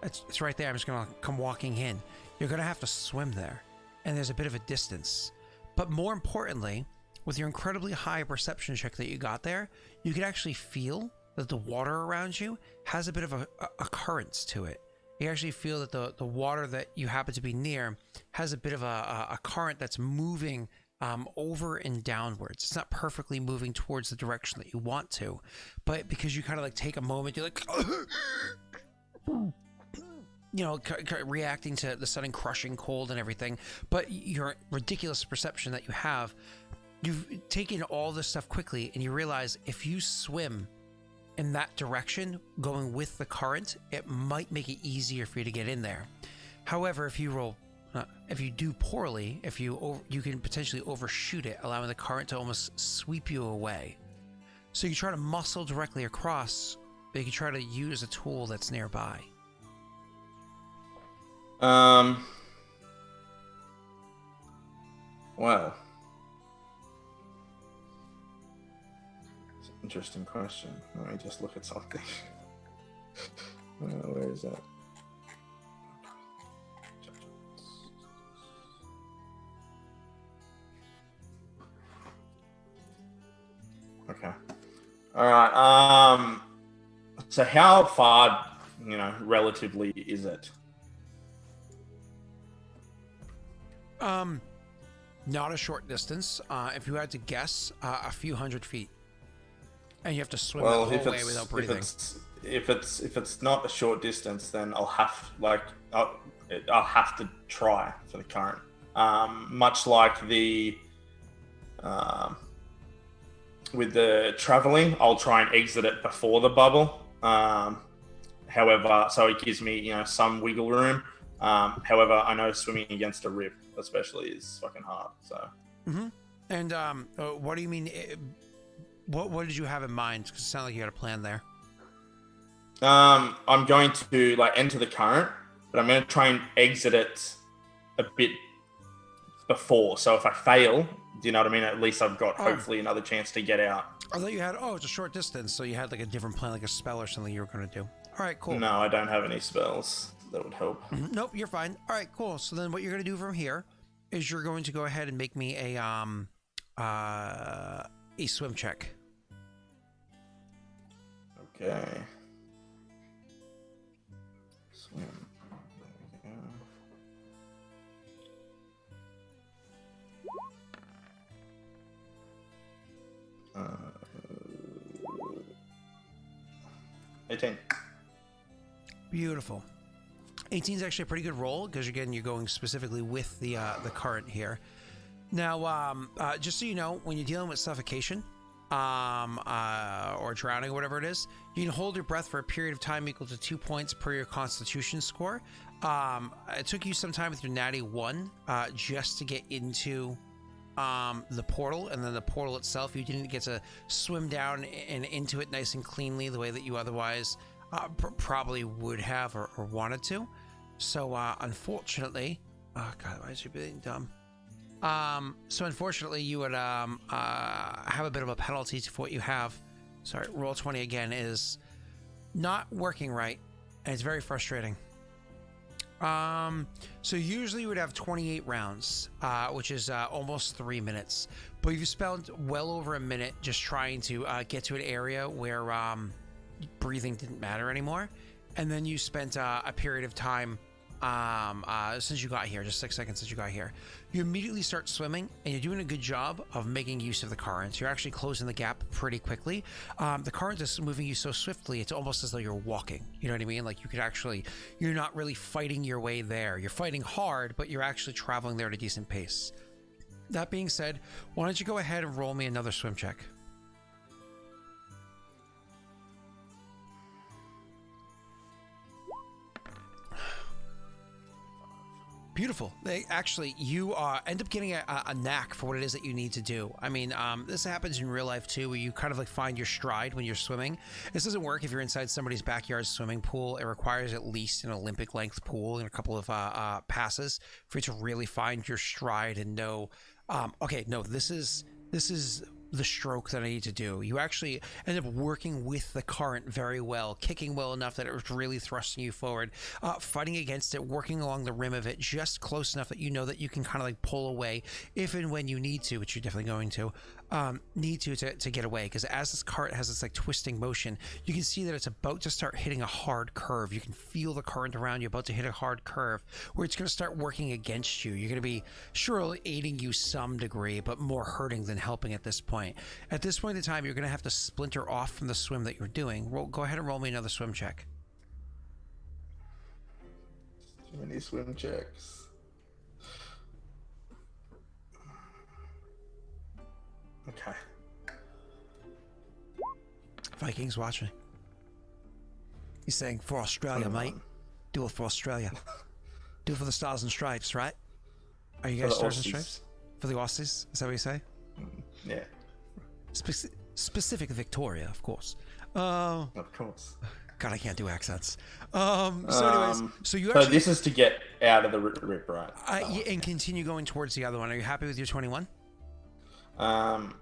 it's right there. I'm just going to come walking in. You're going to have to swim there. And there's a bit of a distance. But more importantly, with your incredibly high perception check that you got there, you can actually feel that the water around you has a bit of a current to it. You actually feel that the water that you happen to be near has a bit of a current that's moving over and downwards. It's not perfectly moving towards the direction that you want to, but because you kind of like take a moment, you're like, reacting to the sudden crushing cold and everything, but your ridiculous perception that you have, you've taken all this stuff quickly, and you realize if you swim in that direction, going with the current, it might make it easier for you to get in there. However, if you do poorly, you can potentially overshoot it, allowing the current to almost sweep you away. So you try to muscle directly across, but you can try to use a tool that's nearby. Well, it's an interesting question. Let me just look at something. Where is that? Okay. All right. So how far relatively is it? Not a short distance. If you had to guess, a few 100 feet, and you have to swim the whole way without breathing. If it's not a short distance, then I'll have to try for the current. Much like with the traveling, I'll try and exit it before the bubble. However, so it gives me some wiggle room. However, I know swimming against a rip, especially, is fucking hard. So. Mm-hmm. And what do you mean? What did you have in mind? Because it sounded like you had a plan there. I'm going to enter the current, but I'm going to try and exit it a bit before. So if I fail, do you know what I mean? At least I've got hopefully another chance to get out. I thought you had. It's a short distance, so you had a different plan, like a spell or something you were going to do. All right, cool. No, I don't have any spells that would help. Mm-hmm. Nope, you're fine. All right, cool. So then, what you're going to do from here is you're going to go ahead and make me a swim check. Okay. Swim. There we go. 18. Beautiful. 18 is actually a pretty good roll because again, you're going specifically with the current here. Now, just so you know, when you're dealing with suffocation, or drowning or whatever it is, you can hold your breath for a period of time equal to 2 points per your Constitution score. It took you some time with your natty 1 just to get into the portal, and then the portal itself, you didn't get to swim down and into it nice and cleanly the way that you otherwise probably would have or wanted to. So unfortunately, God, why is you being dumb? So unfortunately, you would have a bit of a penalty for what you have. Sorry, roll 20 again is not working right, and it's very frustrating. So usually you would have 28 rounds, which is almost 3 minutes, but you've spent well over a minute just trying to get to an area where breathing didn't matter anymore, and then you spent a period of time since you got here, just 6 seconds since you got here. You immediately start swimming, and you're doing a good job of making use of the currents. You're actually closing the gap pretty quickly. The current is moving you so swiftly, it's almost as though you're walking. You know what I mean? Like you could actually, you're not really fighting your way there. You're fighting hard, but you're actually traveling there at a decent pace. That being said, why don't you go ahead and roll me another swim check? Beautiful. Actually, you end up getting a knack for what it is that you need to do. I mean, this happens in real life too, where you kind of find your stride when you're swimming. This doesn't work if you're inside somebody's backyard swimming pool. It requires at least an Olympic length pool and a couple of passes for you to really find your stride and know, okay, no, this is the stroke that I need to do. You actually end up working with the current very well, kicking well enough that it was really thrusting you forward, fighting against it, working along the rim of it just close enough that you know that you can kind of pull away if and when you need to, which you're definitely going to get away, because as this cart has this twisting motion, you can see that it's about to start hitting a hard curve. You can feel the current around you about to hit a hard curve where it's going to start working against you. You're going to be surely aiding you some degree, but more hurting than helping at this point. At this point in time, you're going to have to splinter off from the swim that you're doing. Go ahead and roll me another swim check. Too many swim checks. Okay. Vikings watching. He's saying, for Australia, mate. Do it for Australia. Do it for the Stars and Stripes, right? Are you guys Stars and Stripes? For the Aussies? Is that what you say? Yeah. Specific Victoria, of course. Of course. God, I can't do accents. Anyways, so this is to get out of the rip, right? Yeah, and continue going towards the other one. Are you happy with your 21? No.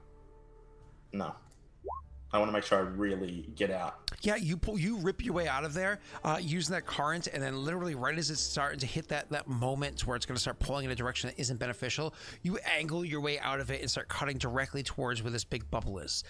I want to make sure I really get out. Yeah, you rip your way out of there using that current, and then literally right as it's starting to hit that moment where it's going to start pulling in a direction that isn't beneficial, you angle your way out of it and start cutting directly towards where this big bubble is.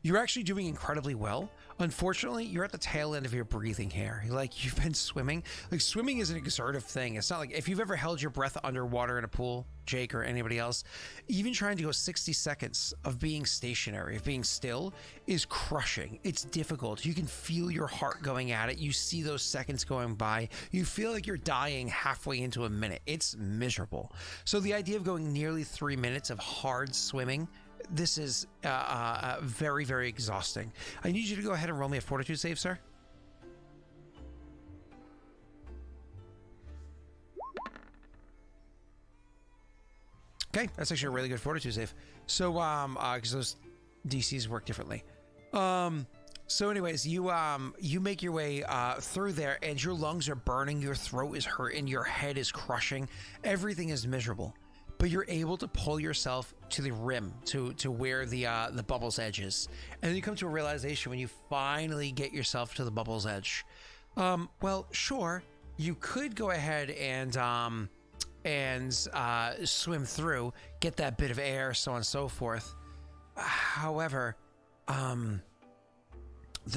You're actually doing incredibly well. Unfortunately, you're at the tail end of your breathing here. Like, you've been swimming. Like, swimming is an exertive thing. It's not like if you've ever held your breath underwater in a pool, Jake or anybody else, even trying to go 60 seconds of being stationary, of being still, is crushing. It's difficult. You can feel your heart going at it. You see those seconds going by. You feel like you're dying halfway into a minute. It's miserable. So the idea of going nearly 3 minutes of hard swimming, this is very, very exhausting. I need you to go ahead and roll me a fortitude save, sir. Okay, that's actually a really good fortitude save. So, because those DCs work differently. So anyways, you make your way through there, and your lungs are burning, your throat is hurting, your head is crushing, everything is miserable. But you're able to pull yourself to the rim, to where the bubble's edge is. And then you come to a realization when you finally get yourself to the bubble's edge. Well, sure, you could go ahead and swim through, get that bit of air, so on and so forth. However, the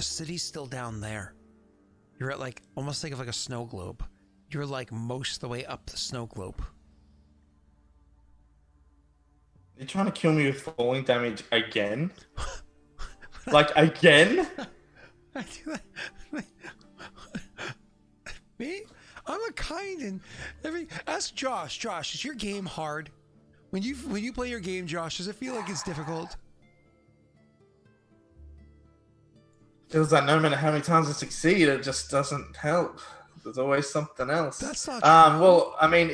city's still down there. You're at like, almost think of like a snow globe. You're like most of the way up the snow globe. You're trying to kill me with falling damage again? Like, again? I do that. Me? I'm a kind and every. Ask Josh. Josh, is your game hard? When you play your game, Josh, does it feel like it's difficult? Feels like no matter how many times I succeed, it just doesn't help. There's always something else. That's not true. Well, I mean,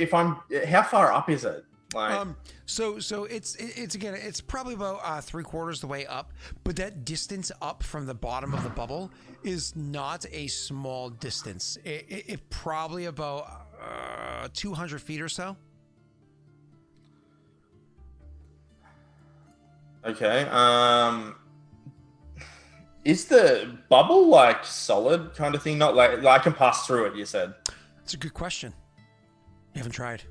how far up is it? Like, so it's again, it's probably about 3/4 the way up, but that distance up from the bottom of the bubble is not a small distance. It probably about 200 feet or so. Okay. Is the bubble like solid kind of thing? Not like I can pass through it, you said? That's a good question. You haven't tried.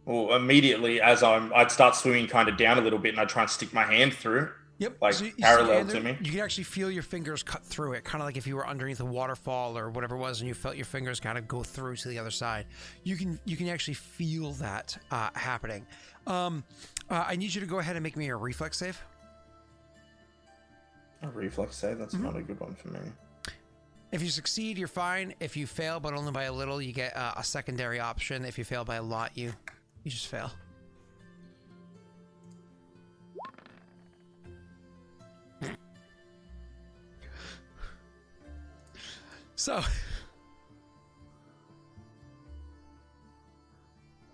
Well, immediately as I'd start swimming kind of down a little bit and I'd try and stick my hand through. Yep. Like so parallel to me. You can actually feel your fingers cut through it, kind of like if you were underneath a waterfall or whatever it was and you felt your fingers kind of go through to the other side. You can actually feel that happening. I need you to go ahead and make me a reflex save. A reflex save? That's not a good one for me. If you succeed, you're fine. If you fail, but only by a little, you get a secondary option. If you fail by a lot, you just fail. So,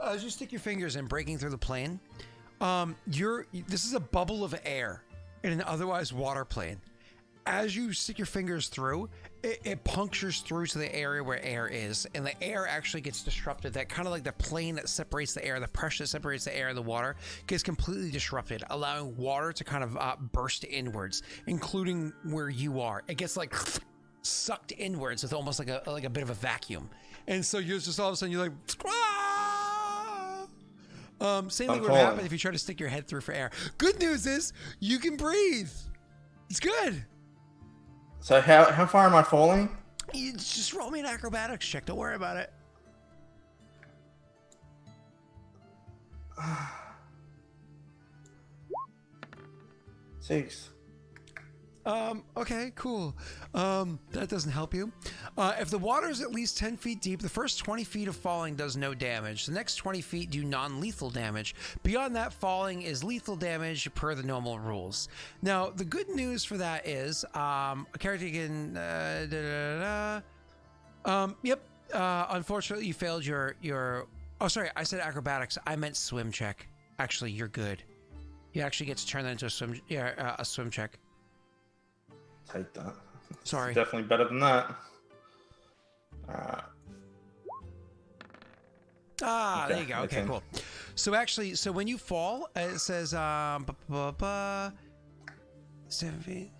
as you stick your fingers in, breaking through the plane, this is a bubble of air in an otherwise water plane. As you stick your fingers through, it punctures through to the area where air is, and the air actually gets disrupted. That kind of like the plane that separates the air, the pressure that separates the air and the water gets completely disrupted, allowing water to kind of burst inwards, including where you are. It gets like sucked inwards with almost like a bit of a vacuum, and so you're just all of a sudden you're like, ah! Same thing would happen if you try to stick your head through for air. Good news is you can breathe. It's good. So how far am I falling? You just roll me an acrobatics check. Don't worry about it. Six. Okay, cool. That doesn't help you. If the water is at least 10 feet deep, the first 20 feet of falling does no damage. The next 20 feet do non-lethal damage. Beyond that, falling is lethal damage per the normal rules. Now, the good news for that is, a character can, unfortunately, you failed your, oh, sorry, I said acrobatics. I meant swim check. Actually, you're good. You actually get to turn that into a swim check. Take that. Sorry. It's definitely better than that. There you go. Okay, cool. So actually, when you fall, it says 7 feet.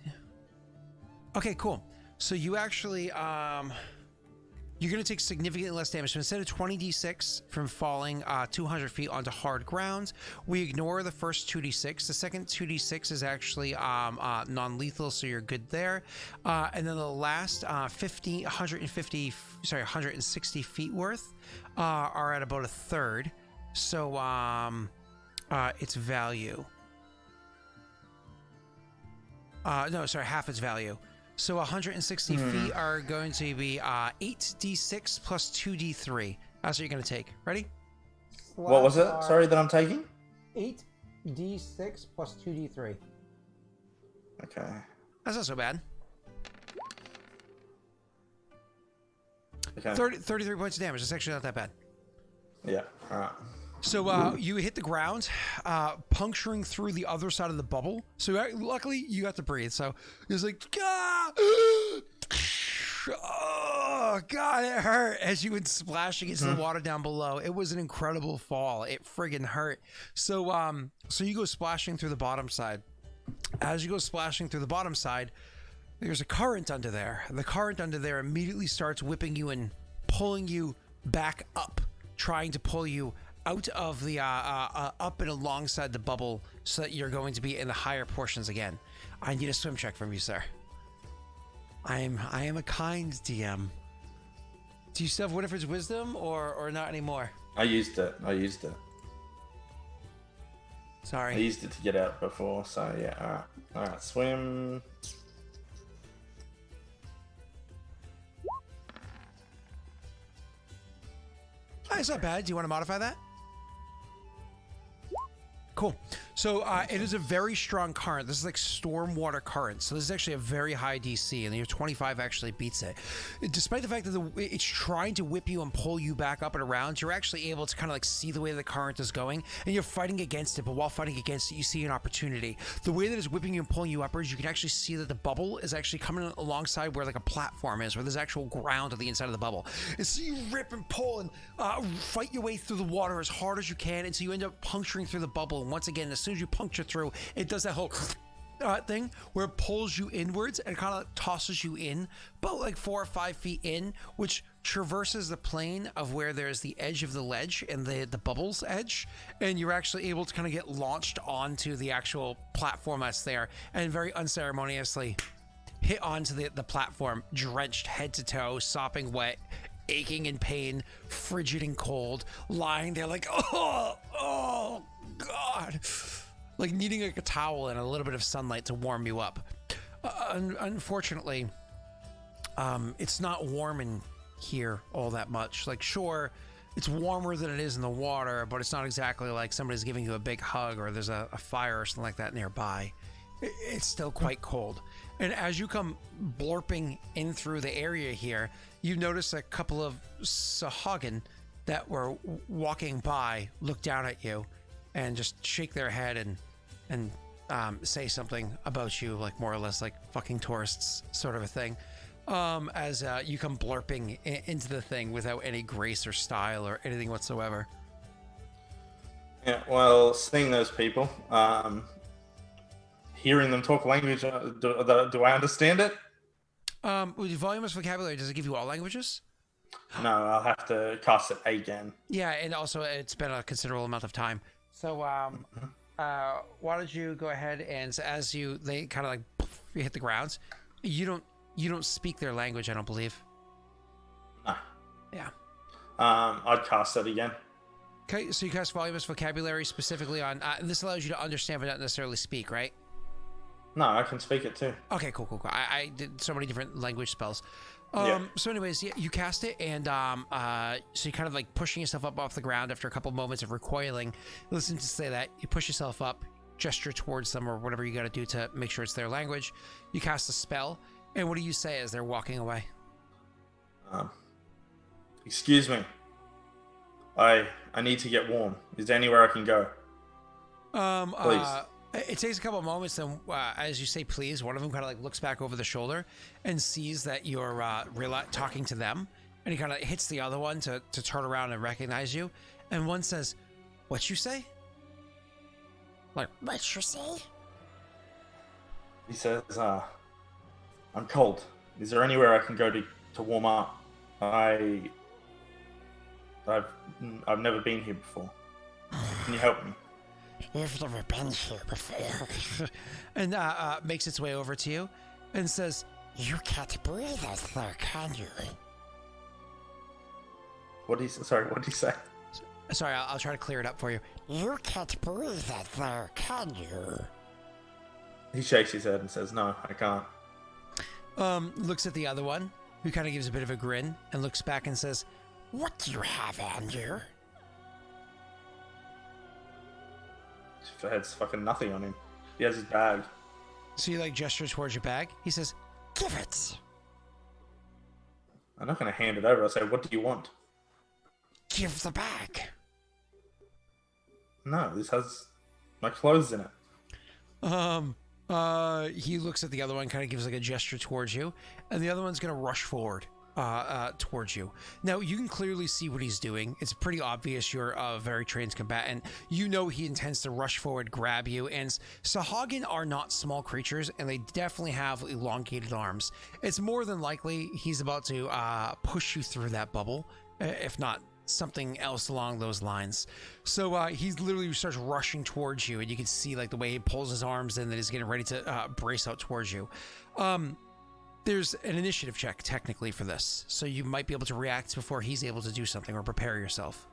Okay, cool. So you actually, you're going to take significantly less damage. So instead of 20d6 from falling 200 feet onto hard ground, we ignore the first 2d6. The second 2d6 is actually non-lethal, so you're good there. And then the last 160 feet worth are at about a third. So its value. No, sorry, half its value. So 160 feet are going to be 8d6 plus 2d3. That's what you're going to take. Ready? What was it? Sorry, that I'm taking? 8d6 plus 2d3. Okay. That's not so bad. Okay. 33 points of damage. That's actually not that bad. Yeah, alright. So you hit the ground, puncturing through the other side of the bubble. So luckily you got to breathe. So it was like, ah! Oh God, it hurt as you went splashing into the water down below. It was an incredible fall. It friggin' hurt. So so you go splashing through the bottom side. As you go splashing through the bottom side, there's a current under there. The current under there immediately starts whipping you and pulling you back up, trying to pull you out of the up and alongside the bubble so that you're going to be in the higher portions again. I need a swim check from you, sir. I am a kind DM. Do you still have Winifred's wisdom or not anymore? I used it. Sorry. I used it to get out before, so yeah, alright, swim. Oh, it's not bad. Do you want to modify that? Cool. So it is a very strong current. This is like stormwater current. So this is actually a very high DC, and your 25 actually beats it. Despite the fact that it's trying to whip you and pull you back up and around, you're actually able to kind of like see the way the current is going, and you're fighting against it. But while fighting against it, you see an opportunity. The way that it's whipping you and pulling you upwards, you can actually see that the bubble is actually coming alongside where like a platform is, where there's actual ground on the inside of the bubble. And so you rip and pull and fight your way through the water as hard as you can until you end up puncturing through the bubble. And once again, as soon as you puncture through, it does that whole thing where it pulls you inwards and kind of tosses you in about like 4 or 5 feet in, which traverses the plane of where there's the edge of the ledge and the bubble's edge, and you're actually able to kind of get launched onto the actual platform that's there and very unceremoniously hit onto the platform, drenched head to toe, sopping wet, aching in pain, frigid and cold, lying there like, oh God, like needing like a towel and a little bit of sunlight to warm you up. Unfortunately, it's not warm in here all that much. Like, sure, it's warmer than it is in the water, but it's not exactly like somebody's giving you a big hug or there's a fire or something like that nearby. It's still quite cold. And as you come blurping in through the area here, you notice a couple of Sahagin that were walking by look down at you and just shake their head and say something about you, like more or less like fucking tourists sort of a thing, as you come blurping into the thing without any grace or style or anything whatsoever. Yeah, well, seeing those people, hearing them talk language, do I understand it? With voluminous vocabulary, does it give you all languages? No, I'll have to cast it again. Yeah, and also it's been a considerable amount of time. So why don't you go ahead and as they kind of like you hit the ground, you don't speak their language, I don't believe. No. Yeah. I'd cast it again. Okay, so you cast voluminous vocabulary specifically on this allows you to understand but not necessarily speak, right? No, I can speak it too. Okay, cool. I did so many different language spells. Yeah. So anyways, yeah, you cast it, and so you kind of like pushing yourself up off the ground after a couple moments of recoiling. Listen to say that. You push yourself up, gesture towards them or whatever you got to do to make sure it's their language. You cast a spell, and what do you say as they're walking away? Excuse me. I need to get warm. Is there anywhere I can go? Please. It takes a couple of moments, then as you say please, one of them kind of like looks back over the shoulder and sees that you're talking to them, and he kind of hits the other one to turn around and recognize you, and one says, "What you say?" Like, "What you say?" He says, I'm cold. Is there anywhere I can go to warm up? I've never been here before. Can you help me? You've never been here before. And makes its way over to you and says, You can't breathe out there, can you? What did he say? Sorry, I'll try to clear it up for you. You can't breathe out there, can you? He shakes his head and says, no, I can't. Looks at the other one, who kind of gives a bit of a grin and looks back and says, What do you have on you? It's fucking nothing on him. He has his bag. So you like gesture towards your bag. He says, Give it. I'm not going to hand it over. I'll say, what do you want? Give the bag. No, this has my clothes in it. He looks at the other one, kind of gives like a gesture towards you, and the other one's gonna rush forward towards you. Now you can clearly see what he's doing. It's pretty obvious you're a very trained combatant. You know he intends to rush forward, grab you, and Sahagin are not small creatures, and they definitely have elongated arms. It's more than likely he's about to push you through that bubble, if not something else along those lines. So he's literally starts rushing towards you, and you can see like the way he pulls his arms in that he's getting ready to brace out towards you. There's an initiative check technically for this, so you might be able to react before he's able to do something or prepare yourself.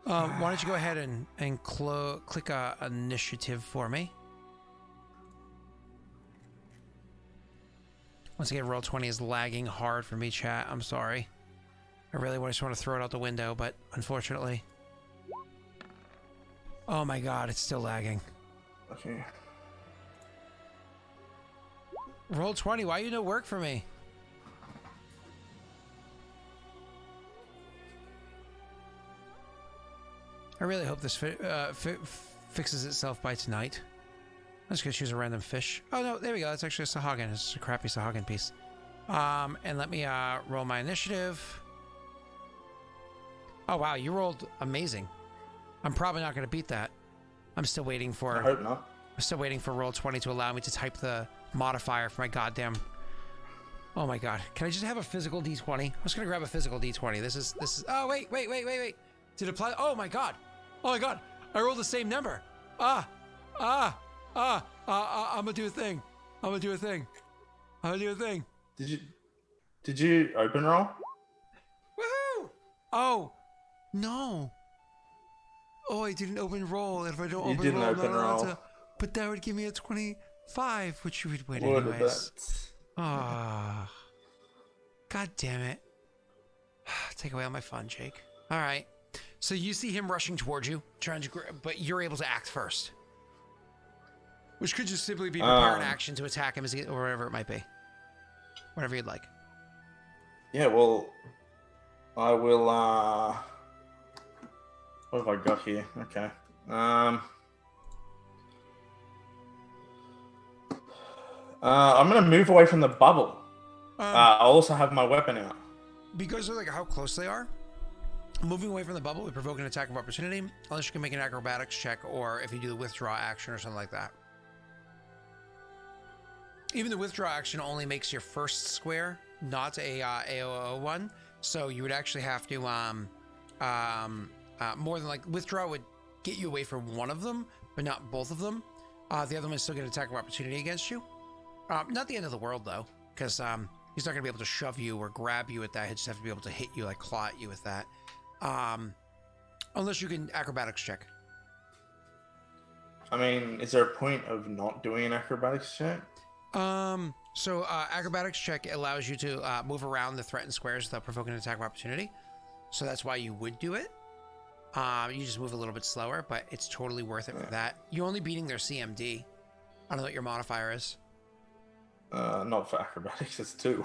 Why don't you go ahead and click initiative for me? Once again, Roll20 is lagging hard for me, chat. I'm sorry. I really just want to throw it out the window, but unfortunately. Oh my god, it's still lagging. Okay. Roll20, why you no work for me? I really hope this fixes itself by tonight. I'm just gonna choose a random fish. Oh no, there we go. That's actually a Sahagin. It's a crappy Sahagin piece. And let me roll my initiative. Oh wow, you rolled amazing. I'm probably not gonna beat that. I'm still waiting for. I hope not. I'm still waiting for Roll20 to allow me to type the modifier for my goddamn. Oh my god, can I just have a physical D20? I was gonna grab a physical D20. This is. Oh wait. Did it apply? Oh my god. I rolled the same number. I'm gonna do a thing. Did you open roll? Woohoo! Oh no. Oh, I didn't open roll. If I don't You open didn't roll, open roll. But that would give me a 25, which you would win What anyways. about? Ah, god damn it! Take away all my fun, Jake. All right. So you see him rushing towards you, trying to, but you're able to act first, which could just simply be prepare an action to attack him, or whatever it might be. Whatever you'd like. Yeah, well, I will. What have I got here? Okay. I'm gonna move away from the bubble. I also have my weapon out. Because of like how close they are, moving away from the bubble would provoke an attack of opportunity, unless you can make an acrobatics check, or if you do the withdraw action or something like that. Even the withdraw action only makes your first square, not a AOO one. So you would actually have to more than like withdraw would get you away from one of them, but not both of them. The other one is still get an attack of opportunity against you. Not the end of the world though, because he's not gonna be able to shove you or grab you with that. He'll just have to be able to hit you, like claw at you with that. Unless you can acrobatics check. I mean, is there a point of not doing an acrobatics check? So acrobatics check allows you to move around the threatened squares without provoking an attack of opportunity. So that's why you would do it. You just move a little bit slower, but it's totally worth it for that. You're only beating their CMD. I don't know what your modifier is. Not for acrobatics, it's 2.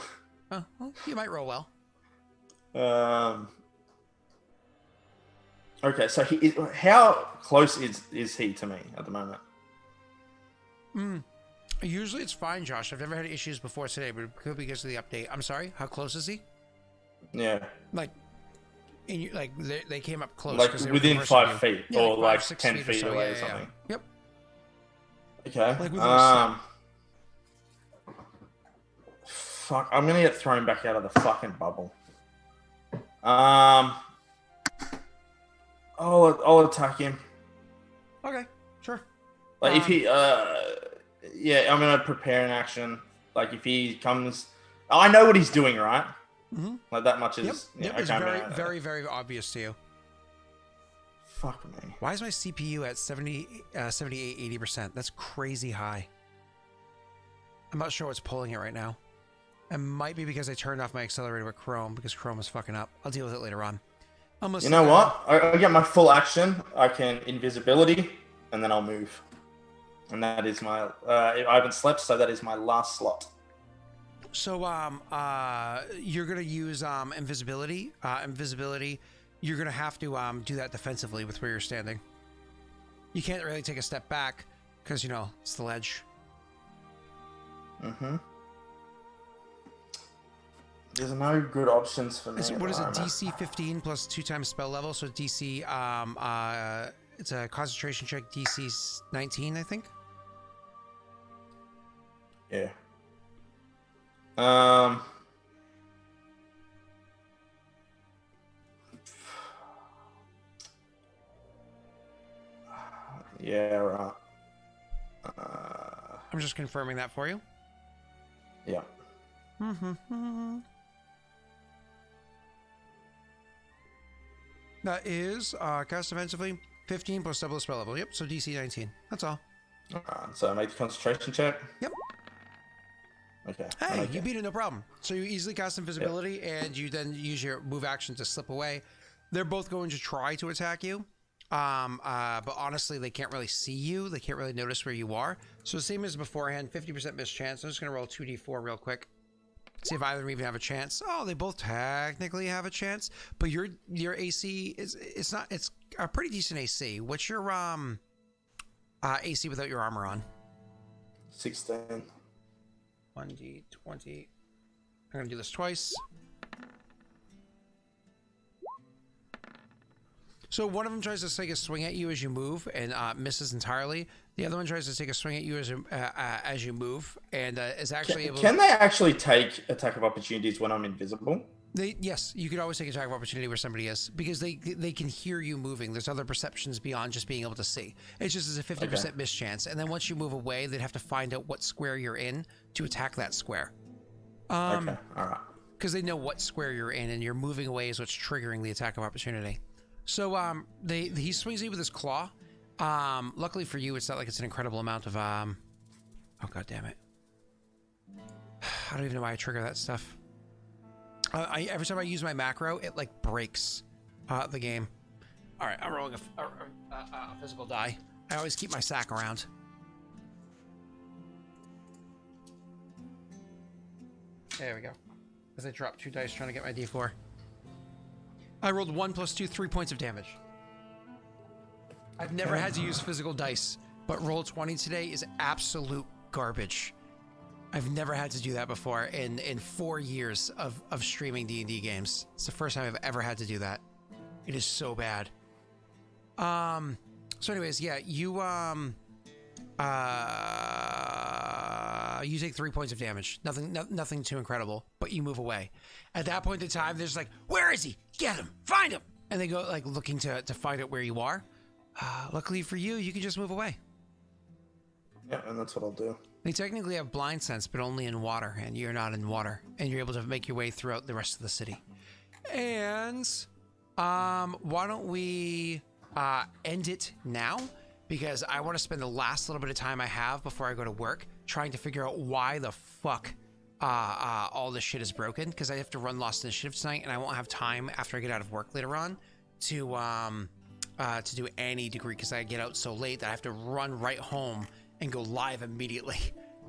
Oh, well, you might roll well. Okay, so how close is he to me at the moment? Usually it's fine, Josh. I've never had issues before today, but it could be because of the update. I'm sorry. How close is he? Yeah. Like, they came up close. Like within 5 feet, yeah, or like 6 10 feet feet or so. away Yeah. or something. Yep. Okay. Like within a Fuck, I'm gonna get thrown back out of the fucking bubble. I'll attack him. Okay, sure. Like if he, yeah, I'm gonna prepare an action. Like if he comes, I know what he's doing, right? Mm-hmm. Like that much is. Yep. Yeah, Yep. okay, It's I'm very, gonna- very, very obvious to you. Fuck me. Why is my CPU at 78, 80%? That's crazy high. I'm not sure what's pulling it right now. It might be because I turned off my accelerator with Chrome because Chrome is fucking up. I'll deal with it later on. You know what? I get my full action. I can invisibility, and then I'll move. And that is my. I haven't slept, so that is my last slot. So you're gonna use invisibility. Invisibility. You're gonna have to do that defensively with where you're standing. You can't really take a step back because it's the ledge. Mm-hmm. There's no good options for me. What is it? DC 15 plus 2 times spell level. So DC, it's a concentration check. DC 19, I think. Yeah. Yeah. Right. I'm just confirming that for you. Yeah. That is cast offensively 15 plus double the spell level. Yep. So DC 19. That's all. Alright, so I make the concentration check. Yep. Okay. Hey, you beat it, no problem. So you easily cast invisibility, and you then use your move action to slip away. They're both going to try to attack you, but honestly, they can't really see you. They can't really notice where you are. So same as beforehand, 50% miss chance. I'm just gonna roll 2d4 real quick. See if either of them even have a chance. Oh, they both technically have a chance, but your AC it's a pretty decent AC. What's your AC without your armor on? 16. 1d20. I'm gonna do this twice. So one of them tries to take a swing at you as you move and misses entirely. The other one tries to take a swing at you as you move and is actually able. Can they actually take attack of opportunities when I'm invisible? Yes, you could always take attack of opportunity where somebody is because they can hear you moving. There's other perceptions beyond just being able to see. It's just as a 50% miss chance, and then once you move away, they'd have to find out what square you're in to attack that square. Okay, all right. Because they know what square you're in, and you're moving away is what's triggering the attack of opportunity. So he swings you with his claw. Luckily for you, it's not like it's an incredible amount of oh god damn it. I don't even know why I trigger that stuff. Every time I use my macro, it like breaks the game. All right, I'm rolling a physical die. I always keep my sack around. There we go. As I drop 2 dice trying to get my D4. I rolled 1 + 2, 3 points of damage. I've never had to use physical dice, but roll 20 today is absolute garbage. I've never had to do that before in 4 years of streaming D&D games. It's the first time I've ever had to do that. It is so bad. So anyways, yeah, you take 3 points of damage. Nothing too incredible, but you move away. At that point in time, they're just like, where is he? Get him! Find him! And they go like looking to find out where you are. Luckily for you, you can just move away. Yeah, and that's what I'll do. They technically have blind sense, but only in water, and you're not in water, and you're able to make your way throughout the rest of the city. And why don't we end it now? Because I want to spend the last little bit of time I have before I go to work trying to figure out why the fuck all this shit is broken. Because I have to run Lost Initiative tonight, and I won't have time after I get out of work later on to do any degree because I get out so late that I have to run right home and go live immediately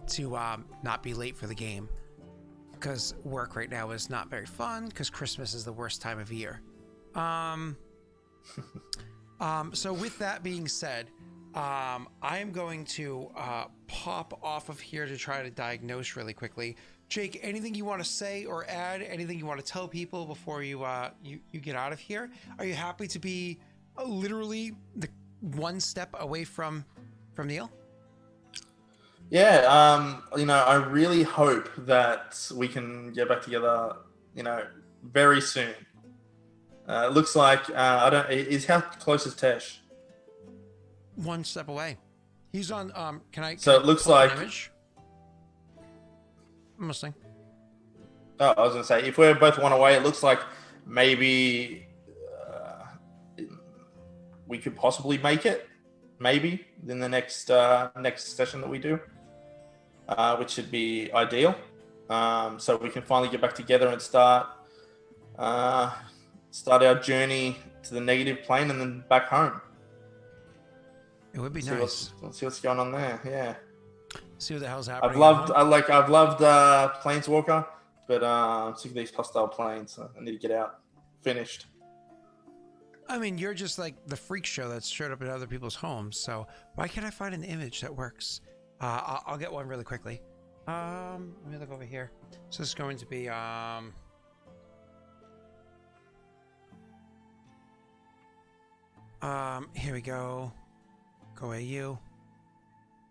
to not be late for the game. Because work right now is not very fun because Christmas is the worst time of year. So with that being said, I am going to pop off of here to try to diagnose really quickly. Jake, anything you want to say or add? Anything you want to tell people before you get out of here? Are you happy to be literally the one step away from Neil? Yeah, I really hope that we can get back together, very soon. It looks like I don't. Is how close is Tesh? One step away. He's on. Can So I it looks pull up like. an image? I'm listening. Oh, I was gonna say if we're both one away, it looks like maybe we could possibly make it. Maybe in the next session that we do, which should be ideal. So we can finally get back together and start our journey to the negative plane and then back home. It would be See nice. Let's see what's going on there. Yeah, See what the hell's happening. I've loved Planeswalker, but I'm sick of these hostile planes. So I need to get out. Finished. I mean, you're just like the freak show that's showed up in other people's homes. So why can't I find an image that works? I'll get one really quickly. Let me look over here. So this is going to be here we go. Go AU.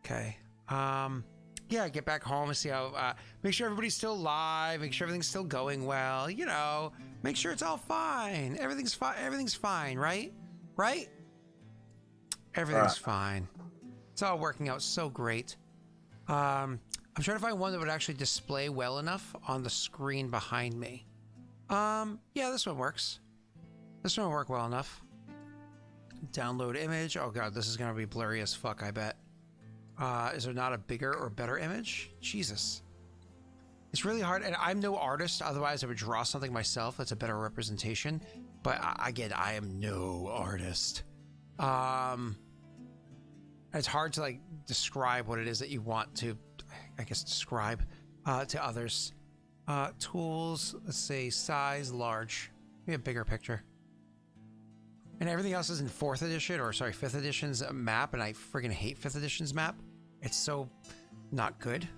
Okay. Yeah, get back home and see how, make sure everybody's still alive, make sure everything's still going well, make sure it's all fine. Everything's fine, right? Right? Everything's fine. It's all working out so great. I'm trying to find one that would actually display well enough on the screen behind me. Yeah, this one works. This one will work well enough. Download image. Oh god, this is gonna be blurry as fuck, I bet. Is there not a bigger or better image? Jesus. It's really hard, and I'm no artist, otherwise I would draw something myself that's a better representation. But again, I am no artist. It's hard to describe what it is that you want to, I guess, describe to others. Tools, let's say size, large. Maybe a bigger picture. And everything else is in 4th edition, or sorry, 5th edition's map, and I friggin' hate 5th edition's map. It's so not good.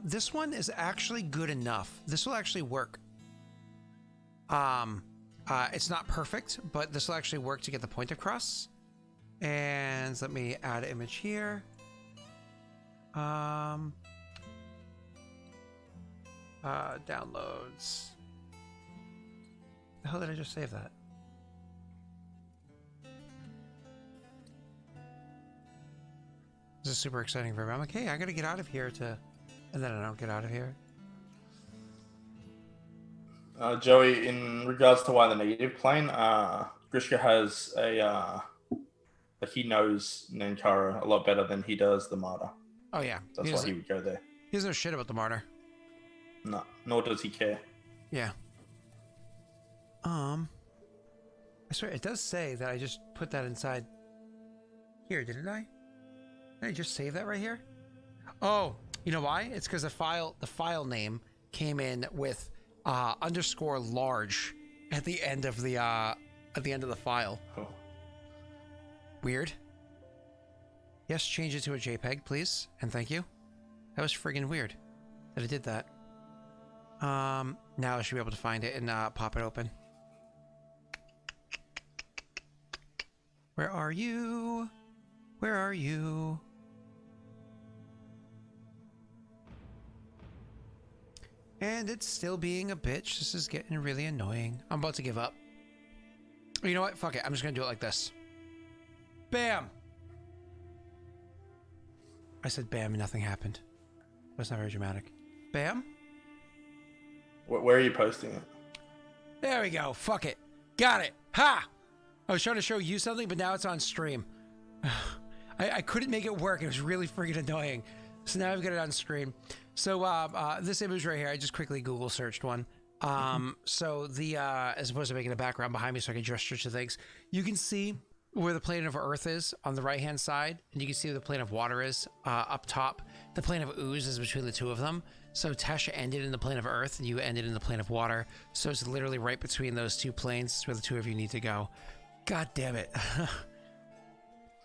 This one is actually good enough. This will actually work. It's not perfect, but this will actually work to get the point across. And let me add an image here. Downloads. The hell did I just save that? This is super exciting for me. I'm like, hey, I gotta get out of here and then I don't get out of here. Joey, in regards to why the negative plane, Grishka has he knows Nankara a lot better than he does the Martyr. Oh yeah. That's why he would go there. He doesn't know shit about the Martyr. No, nor does he care. Yeah. I swear, it does say that I just put that inside here, didn't I? Did I just save that right here? Oh, you know why? It's because the file name came in with _large at the end of the file. Oh. Weird. Yes, change it to a JPEG, please, and thank you. That was friggin' weird that I did that. Now I should be able to find it and pop it open. Where are you? Where are you? And it's still being a bitch. This is getting really annoying. I'm about to give up. You know what? Fuck it. I'm just gonna do it like this. Bam! I said bam and nothing happened. That's not very dramatic. Bam? Where are you posting it? There we go. Fuck it. Got it. Ha! I was trying to show you something, but now it's on stream. I couldn't make it work. It was really freaking annoying. So now I've got it on screen. So this image right here, I just quickly Google searched one. So the as opposed to making a background behind me so I can gesture to things, you can see where the plane of Earth is on the right hand side, and you can see where the plane of water is up top. The plane of ooze is between the two of them. So Tesha ended in the plane of Earth, and you ended in the plane of water. So it's literally right between those two planes. It's where the two of you need to go. God damn it.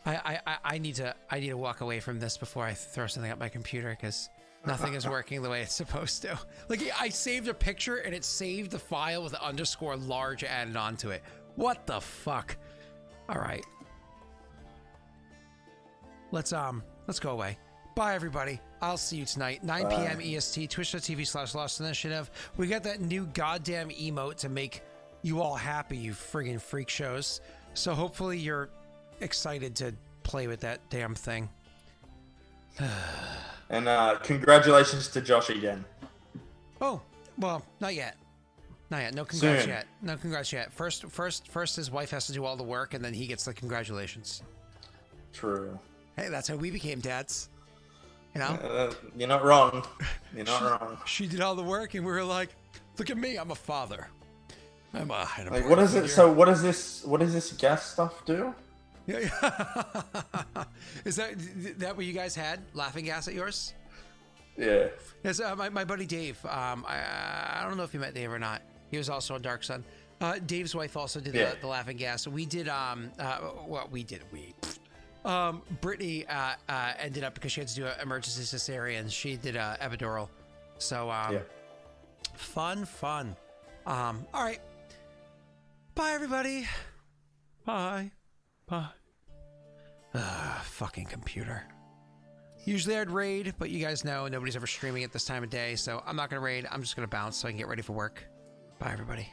I need to walk away from this before I throw something at my computer, because nothing is working the way it's supposed to. Like, I saved a picture and it saved the file with the _large added onto it. What the fuck? All right. Let's go away. Bye, everybody. I'll see you tonight, 9 p.m. EST, twitch.tv/Lost Initiative. We got that new goddamn emote to make you all happy, you friggin' freak shows. So hopefully you're excited to play with that damn thing. And congratulations to Josh again. Oh, well, not yet. Not yet. No congrats Soon. yet. No congrats yet. First, his wife has to do all the work, and then he gets the congratulations. True. Hey, that's how we became dads. You know? You're not wrong. You're not wrong. She did all the work, and we were like, "Look at me, I'm a father." I'm a. Like, what is it? So, what does this gas stuff do? Yeah. Is that what you guys had? Laughing gas at yours? Yeah. Yes. My buddy Dave. I don't know if you met Dave or not. He was also on Dark Sun. Dave's wife also did the laughing gas. We did. Brittany ended up, because she had to do an emergency cesarean, she did epidural. So fun. All right. Bye, everybody. Bye. Fucking computer. Usually I'd raid, but you guys know nobody's ever streaming at this time of day, so I'm not gonna raid. I'm just gonna bounce so I can get ready for work. Bye, everybody.